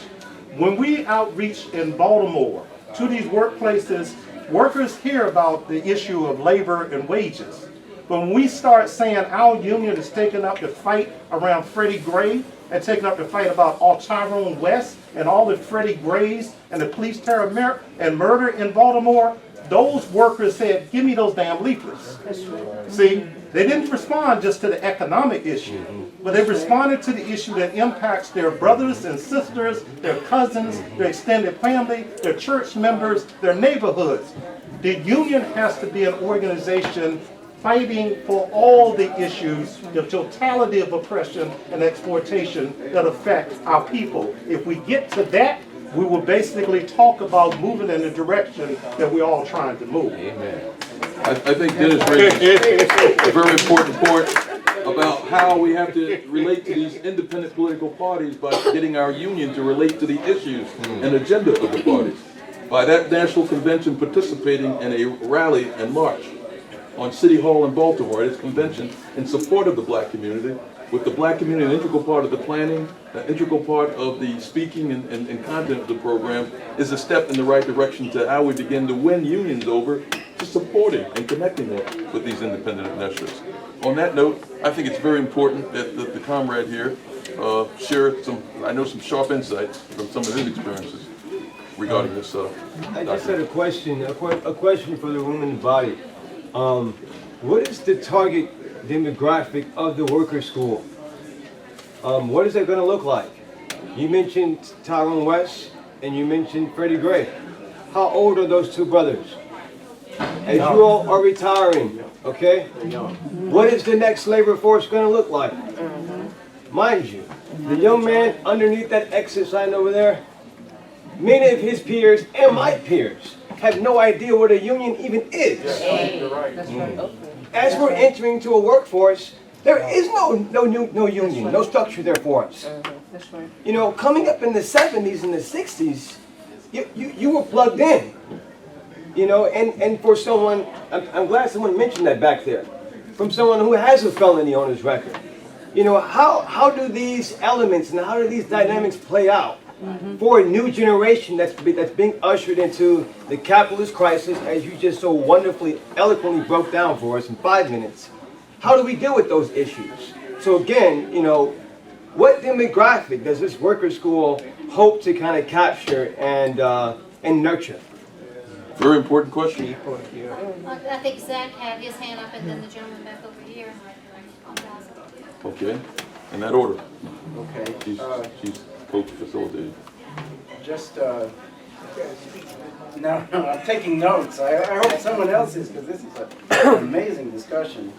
When we outreach in Baltimore to these workplaces, workers hear about the issue of labor and wages. But when we start saying our union is taking up the fight around Freddie Gray and taking up the fight about Tyrone West and all the Freddie Grays and the police terror and murder in Baltimore, those workers said, give me those damn leaflets. See, they didn't respond just to the economic issue, but they responded to the issue that impacts their brothers and sisters, their cousins, their extended family, their church members, their neighborhoods. The union has to be an organization fighting for all the issues, the totality of oppression and exploitation that affect our people. If we get to that, we will basically talk about moving in the direction that we're all trying to move. Amen. I think Dennis raises a very important point about how we have to relate to these independent political parties by getting our union to relate to the issues and agenda of the parties. By that national convention participating in a rally and march on City Hall in Baltimore at its convention in support of the black community, with the black community an integral part of the planning, an integral part of the speaking and content of the program, is a step in the right direction to how we begin to win unions over to supporting and connecting with these independent initiatives. On that note, I think it's very important that the comrade here share some sharp insights from some of his experiences regarding this. I just had a question for the room and the body. What is the target demographic of the worker school? What is it going to look like? You mentioned Tyrone West and you mentioned Freddie Gray. How old are those two brothers? As you all are retiring, okay? What is the next labor force going to look like? Mind you, the young man underneath that exit sign over there, many of his peers and my peers have no idea what a union even is. As we're entering to a workforce, there is no union, no structure there for us. You know, coming up in the 70s and the 60s, you were plugged in. You know, and for someone, I'm glad someone mentioned that back there, from someone who has a felony on his record. You know, how do these elements and how do these dynamics play out for a new generation that's being ushered into the capitalist crisis, as you just so wonderfully, eloquently broke down for us in 5 minutes? How do we deal with those issues? So again, you know, what demographic does this worker school hope to kind of capture and nurture? Very important question. I think Zach had his hand up and then the gentleman back over here. Okay, in that order. Okay. She's co-facilitated. Just, no, I'm taking notes. I hope someone else is, because this is an amazing discussion.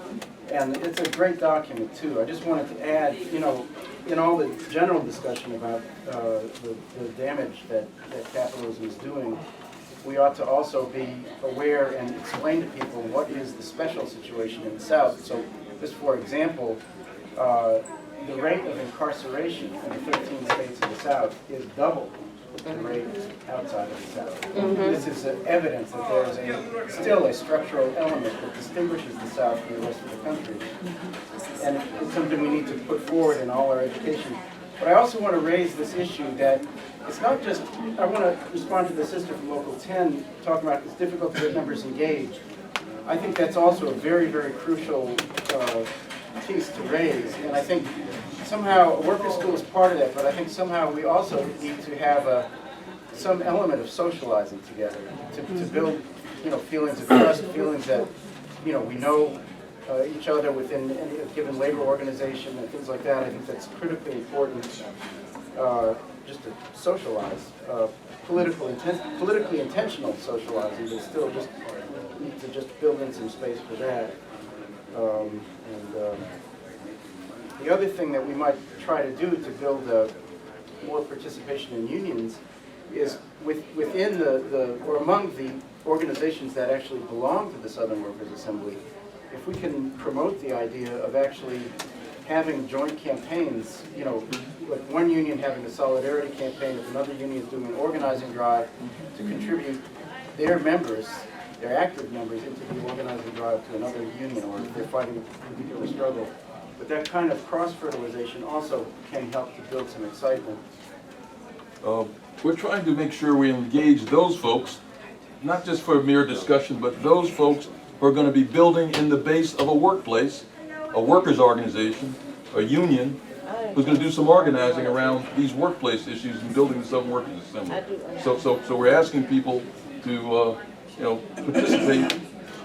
And it's a great document, too. I just wanted to add, you know, in all the general discussion about the damage that capitalism is doing, we ought to also be aware and explain to people what is the special situation in the South. So just for example, the rate of incarceration in the 13 states of the South is double the rate outside of the South. This is evidence that there is still a structural element that distinguishes the South from the rest of the country. And it's something we need to put forward in all our education. But I also want to raise this issue that it's not just, I want to respond to the sister from Local 10 talking about it's difficult to get members engaged. I think that's also a very, very crucial piece to raise. And I think somehow a worker school is part of that, but I think somehow we also need to have some element of socializing together to build, you know, feelings of trust, feelings that, you know, we know each other within any given labor organization and things like that. I think that's critically important, just to socialize, politically intentional socializing, but still just need to just build in some space for that. The other thing that we might try to do to build more participation in unions is within or among the organizations that actually belong to the Southern Workers Assembly, if we can promote the idea of actually having joint campaigns, you know, like one union having a solidarity campaign, if another union is doing an organizing drive to contribute their members, their active members, into the organizing drive to another union, or if they're fighting a particular struggle, But that kind of cross-fertilization also can help to build some excitement. We're trying to make sure we engage those folks, not just for mere discussion, but those folks who are going to be building in the base of a workplace, a workers' organization, a union, who's going to do some organizing around these workplace issues and building the Southern Workers Assembly. So we're asking people to participate.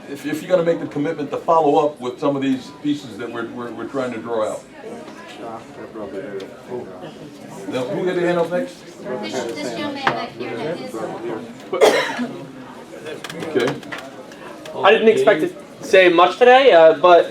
If you're going to make the commitment to follow up with some of these pieces that we're trying to draw out. Now, who had their hand up next? This young man back here had his. Okay. I didn't expect to say much today, but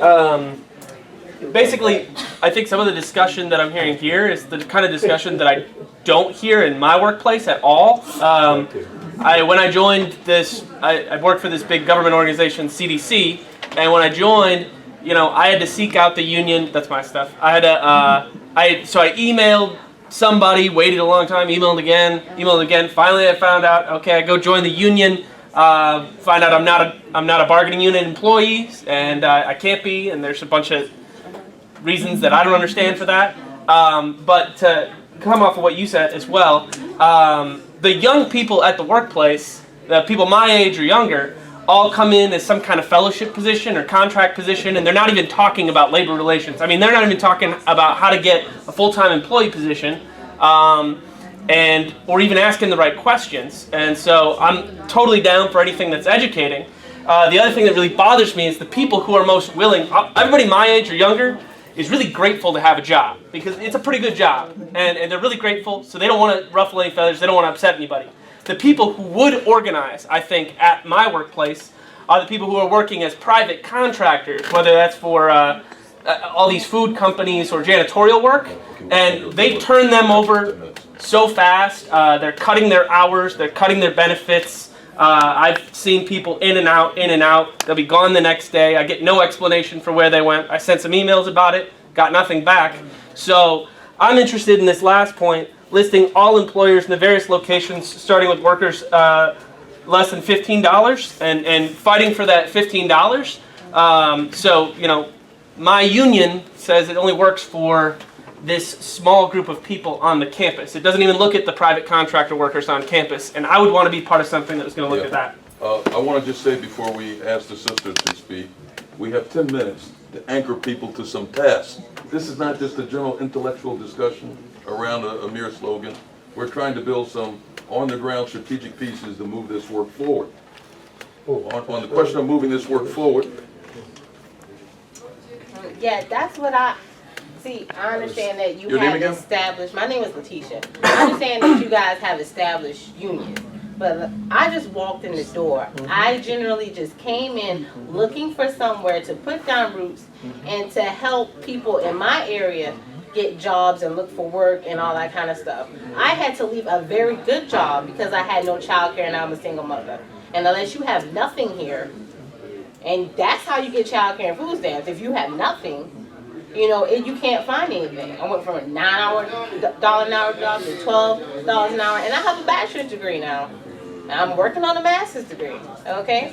basically, I think some of the discussion that I'm hearing here is the kind of discussion that I don't hear in my workplace at all. When I joined this, I worked for this big government organization, CDC, and when I joined, I had to seek out the union. That's my stuff. I had to, so I emailed somebody, waited a long time, emailed again. Finally, I found out. Okay, I go join the union. Find out I'm not a bargaining unit employee, and I can't be. And there's a bunch of reasons that I don't understand for that. But to come off of what you said as well, the young people at the workplace, the people my age or younger, all come in as some kind of fellowship position or contract position, and they're not even talking about labor relations. I mean, they're not even talking about how to get a full-time employee position, or even asking the right questions. And so I'm totally down for anything that's educating. The other thing that really bothers me is the people who are most willing, everybody my age or younger, is really grateful to have a job because it's a pretty good job, and they're really grateful, so they don't want to ruffle any feathers, they don't want to upset anybody. The people who would organize, I think, at my workplace are the people who are working as private contractors, whether that's for all these food companies or janitorial work, and they turn them over so fast. They're cutting their hours, they're cutting their benefits. I've seen people in and out. They'll be gone the next day. I get no explanation for where they went. I sent some emails about it, got nothing back. So I'm interested in this last point, listing all employers in the various locations, starting with workers less than $15 and fighting for that $15. So, my union says it only works for this small group of people on the campus. It doesn't even look at the private contractor workers on campus, and I would want to be part of something that was going to look at that. I want to just say before we ask the sisters to speak, we have 10 minutes to anchor people to some tasks. This is not just a general intellectual discussion around a mere slogan. We're trying to build some on-the-ground strategic pieces to move this work forward. On the question of moving this work forward. Yeah, that's what I understand that you have established. My name is Letitia. I understand that you guys have established unions, but I just walked in the door. I generally just came in looking for somewhere to put down roots and to help people in my area get jobs and look for work and all that kind of stuff. I had to leave a very good job because I had no child care and I'm a single mother. And unless you have nothing here, and that's how you get child care and food stamps, if you have nothing, you can't find anything. I went from a $9 an hour job to $12 an hour, and I have a bachelor's degree now. And I'm working on a master's degree, okay?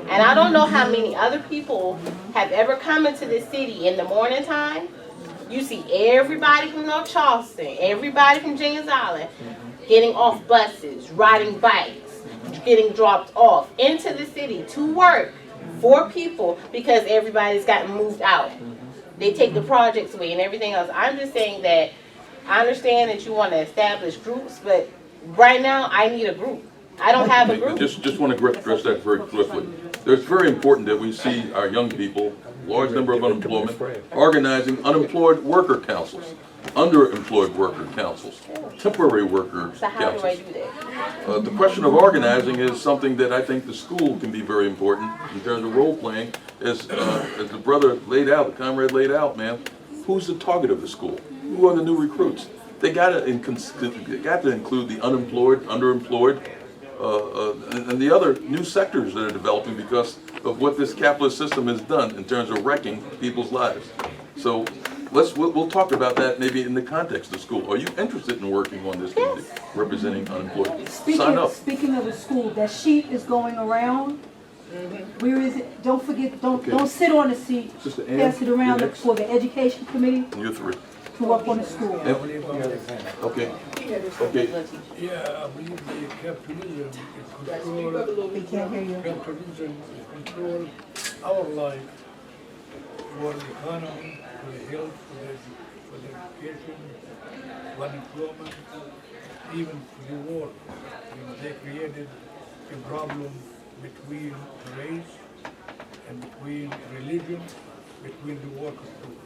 And I don't know how many other people have ever come into this city in the morning time. You see everybody from North Charleston, everybody from James Island getting off buses, riding bikes, getting dropped off into the city to work for people because everybody's gotten moved out. They take the projects away and everything else. I'm just saying that I understand that you want to establish groups, but right now I need a group. I don't have a group. Just want to address that very swiftly. It's very important that we see our young people, large number of unemployment, organizing unemployed worker councils, underemployed worker councils, temporary worker councils. So how do I do that? The question of organizing is something that I think the school can be very important in terms of role playing. As the brother laid out, the comrade laid out, man, who's the target of the school? Who are the new recruits? They got to include the unemployed, underemployed, and the other new sectors that are developing because of what this capitalist system has done in terms of wrecking people's lives. So we'll talk about that maybe in the context of school. Are you interested in working on this committee, representing unemployed? Sign up. Speaking of the school, that sheet is going around Where is it? Don't forget, don't Okay. don't sit on the seat. Sister Ann, Pass it around you're next. for the education committee And you're three. to work on the school. Okay. Okay. Yeah, I believe the capitalism is control. We can't hear you. Capitalism is control our life for the economy, for the health, for the education, for employment, even for the war. You know, they created a problem between race and between religion, between the workers too.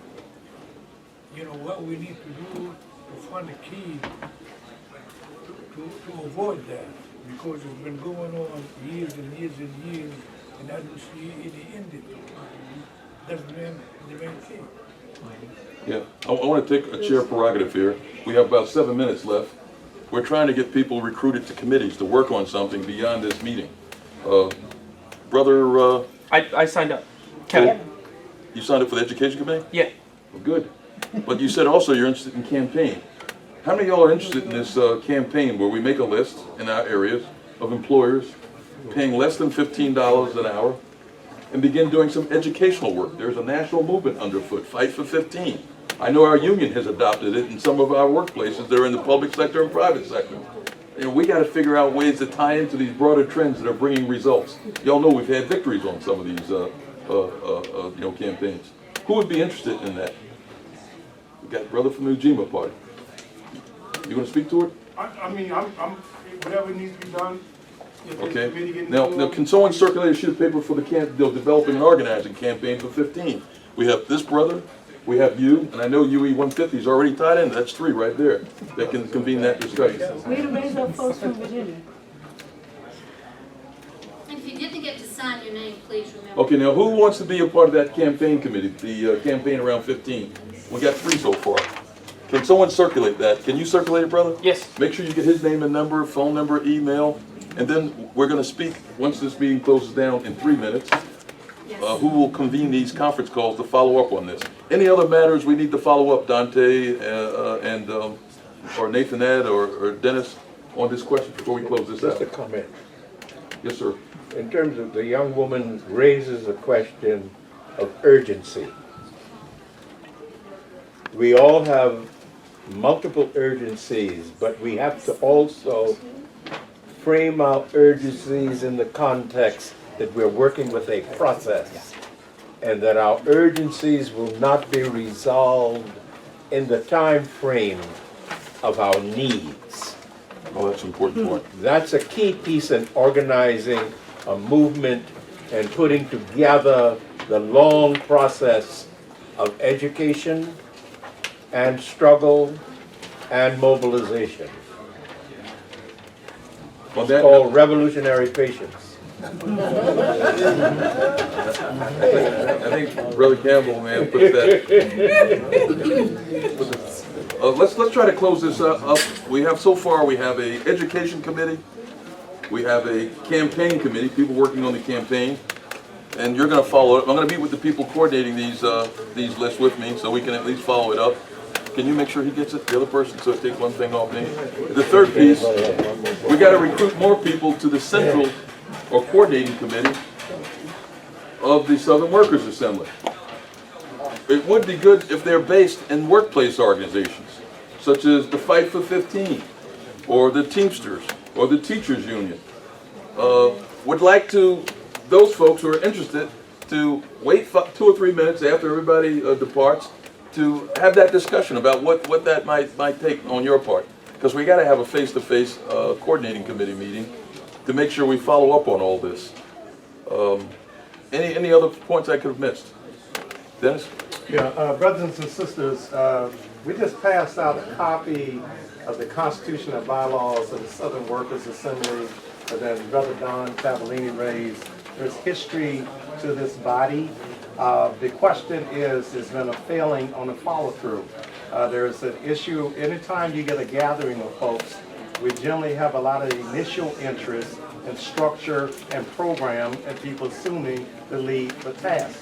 You know, what we need to do to find a key to avoid that, because it's been going on years and years and years, and I don't see any end to it. That's the main thing. Yeah, I want to take a chair prerogative here. We have about 7 minutes left. We're trying to get people recruited to committees to work on something beyond this meeting. Brother, I signed up. Kevin. You signed up for the education committee? Yeah. Well, good. But you said also you're interested in campaign. How many of y'all are interested in this campaign where we make a list in our areas of employers paying less than $15 an hour and begin doing some educational work? There's a national movement underfoot, Fight for 15. I know our union has adopted it in some of our workplaces. They're in the public sector and private sector. You know, we got to figure out ways to tie into these broader trends that are bringing results. Y'all know we've had victories on some of these campaigns. Who would be interested in that? We got brother from the Ujima party. You going to speak to it? I mean, I'm whatever needs to be done. If the Okay. committee gets Now, involved. can someone circulate a sheet of paper for the developing and organizing campaign for 15? We have this brother, we have you, and I know UE 150 is already tied in. That's 3 right there that can convene that discussion. Way to raise up folks from Virginia. And if you didn't get to sign your name, please remember. Okay, now who wants to be a part of that campaign committee, the campaign around 15? We got 3 so far. Can someone circulate that? Can you circulate it, brother? Yes. Make sure you get his name and number, phone number, email, and then we're going to speak, once this meeting closes down in 3 minutes, who will convene these conference calls to follow up on this. Any other matters we need to follow up, Dante or Nathanette or Dennis, on this question before we close this out? Just a comment. Yes, sir. In terms of the young woman raises a question of urgency. We all have multiple urgencies, but we have to also frame our urgencies in the context that we're working with a process, and that our urgencies will not be resolved in the time frame of our needs. Oh, that's an important point. That's a key piece in organizing a movement and putting together the long process of education and struggle and mobilization. Well, It's called revolutionary patience. I think Brother Campbell, man, put that. Let's try to close this up. We have so far. We have a education committee. We have a campaign committee. People working on the campaign, and you're going to follow it. I'm going to meet with the people coordinating these lists with me, so we can at least follow it up. Can you make sure he gets it, the other person, so it takes one thing off me? The third piece, we got to recruit more people to the central or coordinating committee of the Southern Workers Assembly. It would be good if they're based in workplace organizations, such as the Fight for 15, or the Teamsters, or the Teachers Union. Would like to, those folks who are interested, to wait 2 or 3 minutes after everybody departs, to have that discussion about what that might take on your part. Because we got to have a face-to-face coordinating committee meeting to make sure we follow up on all this. Any other points I could have missed? Dennis? Yeah, brothers and sisters, we just passed out a copy of the Constitution and bylaws of the Southern Workers Assembly that Brother Don Cavallini raised. There's history to this body. The question is, there's been a failing on the follow-through. There's an issue, anytime you get a gathering of folks, we generally have a lot of initial interest in structure and program and people assuming the lead the task.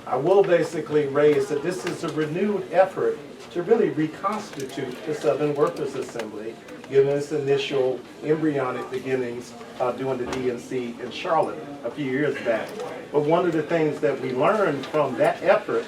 I will basically raise that this is a renewed effort to really reconstitute the Southern Workers Assembly, given its initial embryonic beginnings doing the DNC in Charlotte a few years back. But one of the things that we learned from that effort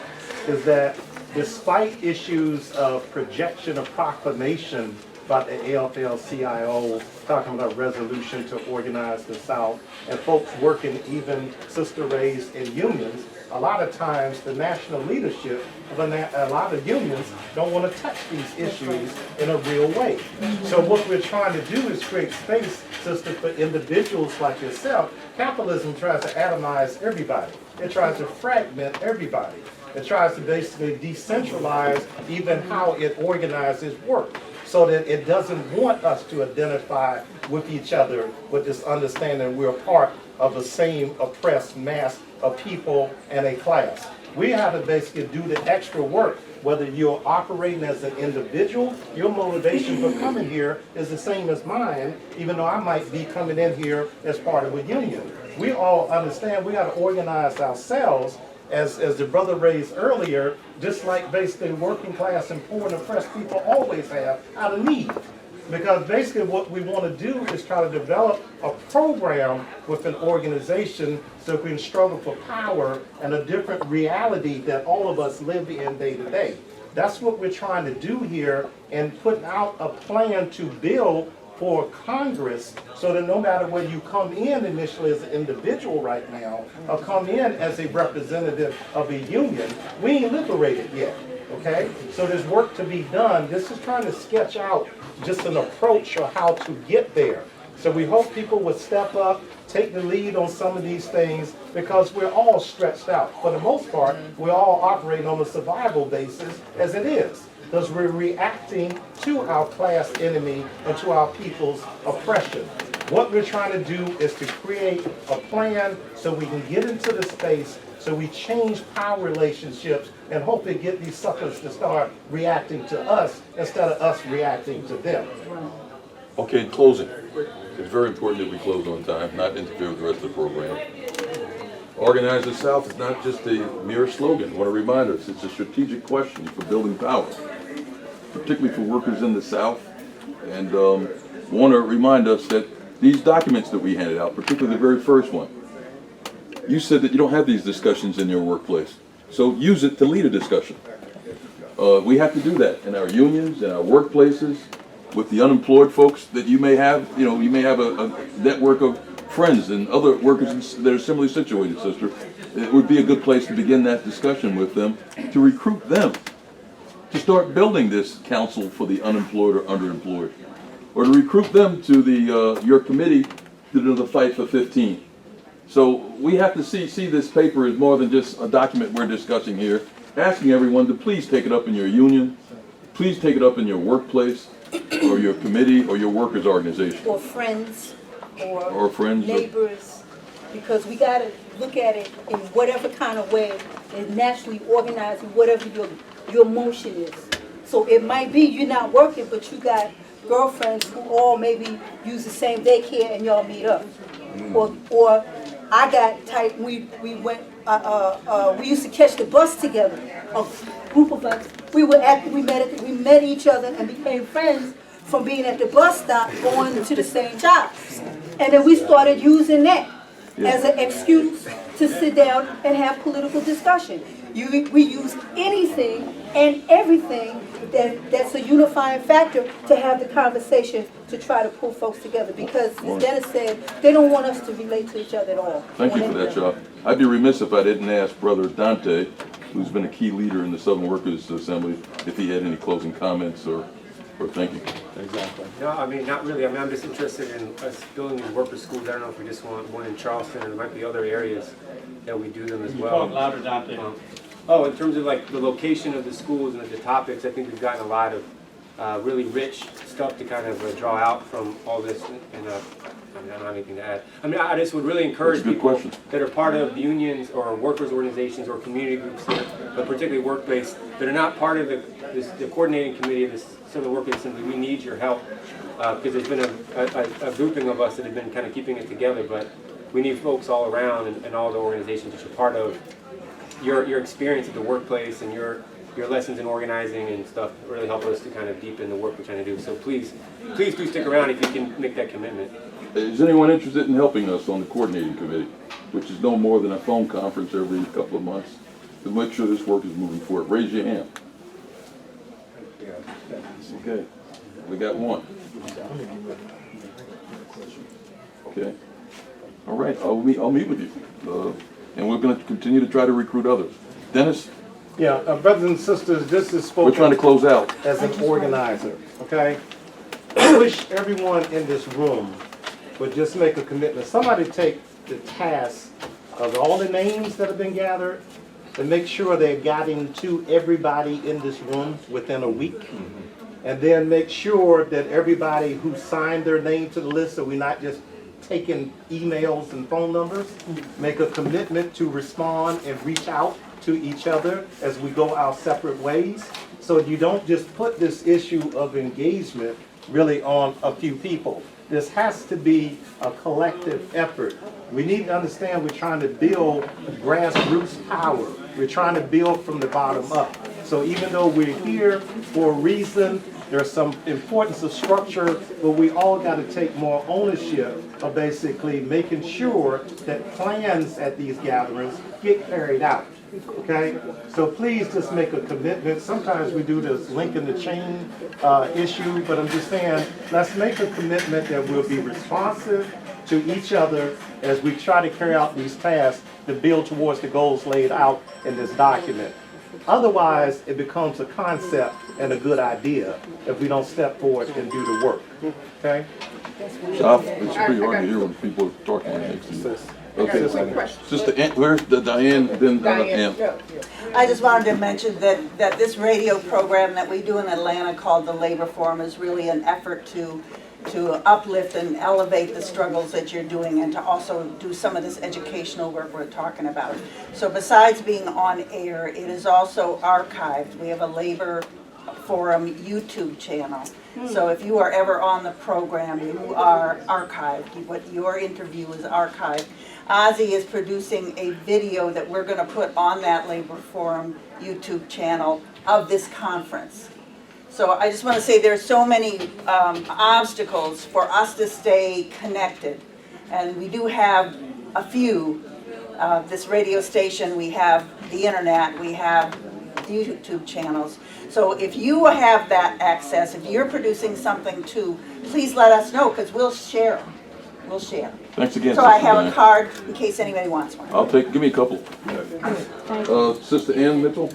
is that despite issues of projection of proclamation about the AFL-CIO talking about a resolution to organize the South, and folks working even sister raised in unions, a lot of times the national leadership of a lot of unions don't want to touch these issues in a real way. So what we're trying to do is create space, sister, for individuals like yourself. Capitalism tries to atomize everybody. It tries to fragment everybody. It tries to basically decentralize even how it organizes work, so that it doesn't want us to identify with each other with this understanding we're part of the same oppressed mass of people and a class. We have to basically do the extra work. Whether you're operating as an individual, your motivation for coming here is the same as mine, even though I might be coming in here as part of a union. We all understand we got to organize ourselves, as the brother raised earlier, just like basically working class and poor and oppressed people always have, out of need. Because basically what we want to do is try to develop a program with an organization so we can struggle for power and a different reality that all of us live in day to day. That's what we're trying to do here, and putting out a plan to build for Congress, so that no matter whether you come in initially as an individual right now or come in as a representative of a union, we ain't liberated yet, okay? So there's work to be done. This is trying to sketch out just an approach or how to get there. So we hope people would step up, take the lead on some of these things, because we're all stretched out. For the most part, we're all operating on a survival basis as it is, because we're reacting to our class enemy and to our people's oppression. What we're trying to do is to create a plan so we can get into the space, so we change power relationships and hopefully get these suckers to start reacting to us instead of us reacting to them. Okay, in closing, it's very important that we close on time, not interfere with the rest of the program. Organize the South is not just a mere slogan. I want to remind us, it's a strategic question for building power, particularly for workers in the South. And want to remind us that these documents that we handed out, particularly the very first one, you said that you don't have these discussions in your workplace. So use it to lead a discussion. We have to do that in our unions, in our workplaces, with the unemployed folks that you may have. You know, you may have a network of friends and other workers that are similarly situated, sister. It would be a good place to begin that discussion with them, to recruit them, to start building this council for the unemployed or underemployed, or to recruit them to the your committee to do the fight for 15. So we have to see this paper as more than just a document we're discussing here, asking everyone to please take it up in your union, please take it up in your workplace, or your committee, or your workers' organization. Or friends, or friends, neighbors, because we got to look at it in whatever kind of way, and naturally organizing whatever your motion is. So it might be you're not working, but you got girlfriends who all maybe use the same daycare and y'all meet up. Or I got type, we went, we used to catch the bus together, a group of us. We met each other and became friends from being at the bus stop going to the same jobs. And then we started using that as an excuse to sit down and have political discussion. We use anything and everything that's a unifying factor to have the conversation to try to pull folks together, because as Dennis said, they don't want us to relate to each other at all. Thank you for that, y'all. I'd be remiss if I didn't ask Brother Dante, who's been a key leader in the Southern Workers Assembly, if he had any closing comments or thank you. Exactly. No, I mean, not really. I mean, I'm just interested in us building these worker schools. I don't know if we just want one in Charleston, and there might be other areas that we do them as well. Talk louder, Dante. In terms of like the location of the schools and the topics, I think we've gotten a lot of really rich stuff to kind of draw out from all this, and I mean, I don't have anything to add. I mean, I just would really encourage people that are part of unions or workers' organizations or community groups, but particularly work-based, that are not part of the coordinating committee of the Southern Workers Assembly. We need your help, because there's been a grouping of us that have been kind of keeping it together, but we need folks all around and all the organizations that you're part of your experience at the workplace and your lessons in organizing and stuff really help us to kind of deepen the work we're trying to do. So please do stick around if you can make that commitment. Is anyone interested in helping us on the coordinating committee, which is no more than a phone conference every couple of months to make sure this work is moving forward? Raise your hand. Okay, we got one. Okay, all right, I'll meet with you, and we're going to continue to try to recruit others. Dennis? Yeah, brothers and sisters, this is spoken We're trying to close out. as an organizer, okay? I wish everyone in this room would just make a commitment. Somebody take the task of all the names that have been gathered and make sure they're getting to everybody in this room within a week. And then make sure that everybody who signed their name to the list, so we're not just taking emails and phone numbers, make a commitment to respond and reach out to each other as we go our separate ways. So you don't just put this issue of engagement really on a few people. This has to be a collective effort. We need to understand we're trying to build grassroots power. We're trying to build from the bottom up. So even though we're here for a reason, there's some importance of structure, but we all got to take more ownership of basically making sure that plans at these gatherings get carried out. Okay, so please just make a commitment. Sometimes we do this link in the chain issue, but I'm just saying, let's make a commitment that we'll be responsive to each other as we try to carry out these tasks to build towards the goals laid out in this document. Otherwise, it becomes a concept and a good idea if we don't step forward and do the work. Okay? It's pretty hard to hear when people are talking next to you. Okay, Sister Ann, where's the Diane, then Ann? I just wanted to mention that this radio program that we do in Atlanta called the Labor Forum is really an effort to uplift and elevate the struggles that you're doing and to also do some of this educational work we're talking about. So besides being on air, it is also archived. We have a Labor Forum YouTube channel. So if you are ever on the program, you are archived. Your interview is archived. Ozzy is producing a video that we're going to put on that Labor Forum YouTube channel of this conference. So I just want to say there's so many obstacles for us to stay connected. And we do have a few. This radio station, we have the internet, we have YouTube channels. So if you have that access, if you're producing something too, please let us know because we'll share them. We'll share. Thanks again, So Sister I have Diane. a card in case anybody wants one. Give me a couple. Sister Ann Mitchell?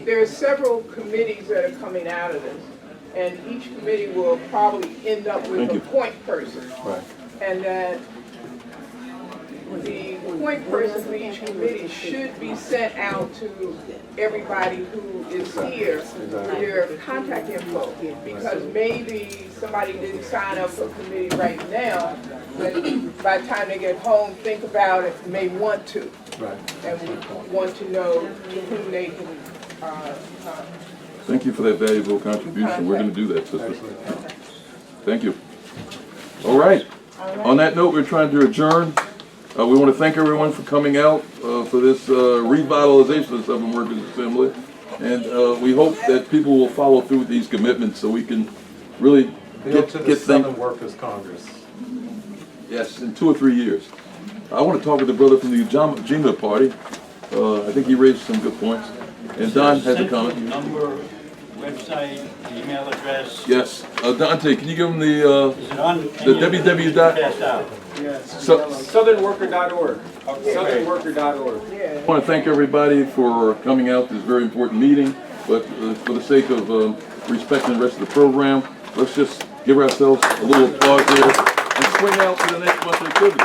There are several committees that are coming out of this, and each committee will probably end up with a point person. Right. And that the point person for each committee should be sent out to everybody who is here with their contact info. Because maybe somebody didn't sign up for a committee right now, but by the time they get home, think about it, may want to. Right. And want to know to whom they can Thank you for that valuable contribution. We're going to do that, Sister. Thank you. All right. On that note, we're trying to adjourn. We want to thank everyone for coming out for this revitalization of the Southern Workers Assembly. And we hope that people will follow through with these commitments so we can really get to the things. Southern Workers Congress. Yes, in 2 or 3 years. I want to talk with the brother from the Ujima Party. I think he raised some good points. And Don has a comment. Number, website, email address. Yes. Dante, can you give him the www. Southernworker.org. Southernworker.org. I want to thank everybody for coming out to this very important meeting, but for the sake of respecting the rest of the program, let's just give ourselves a little applause here and swing out to the next month's activity.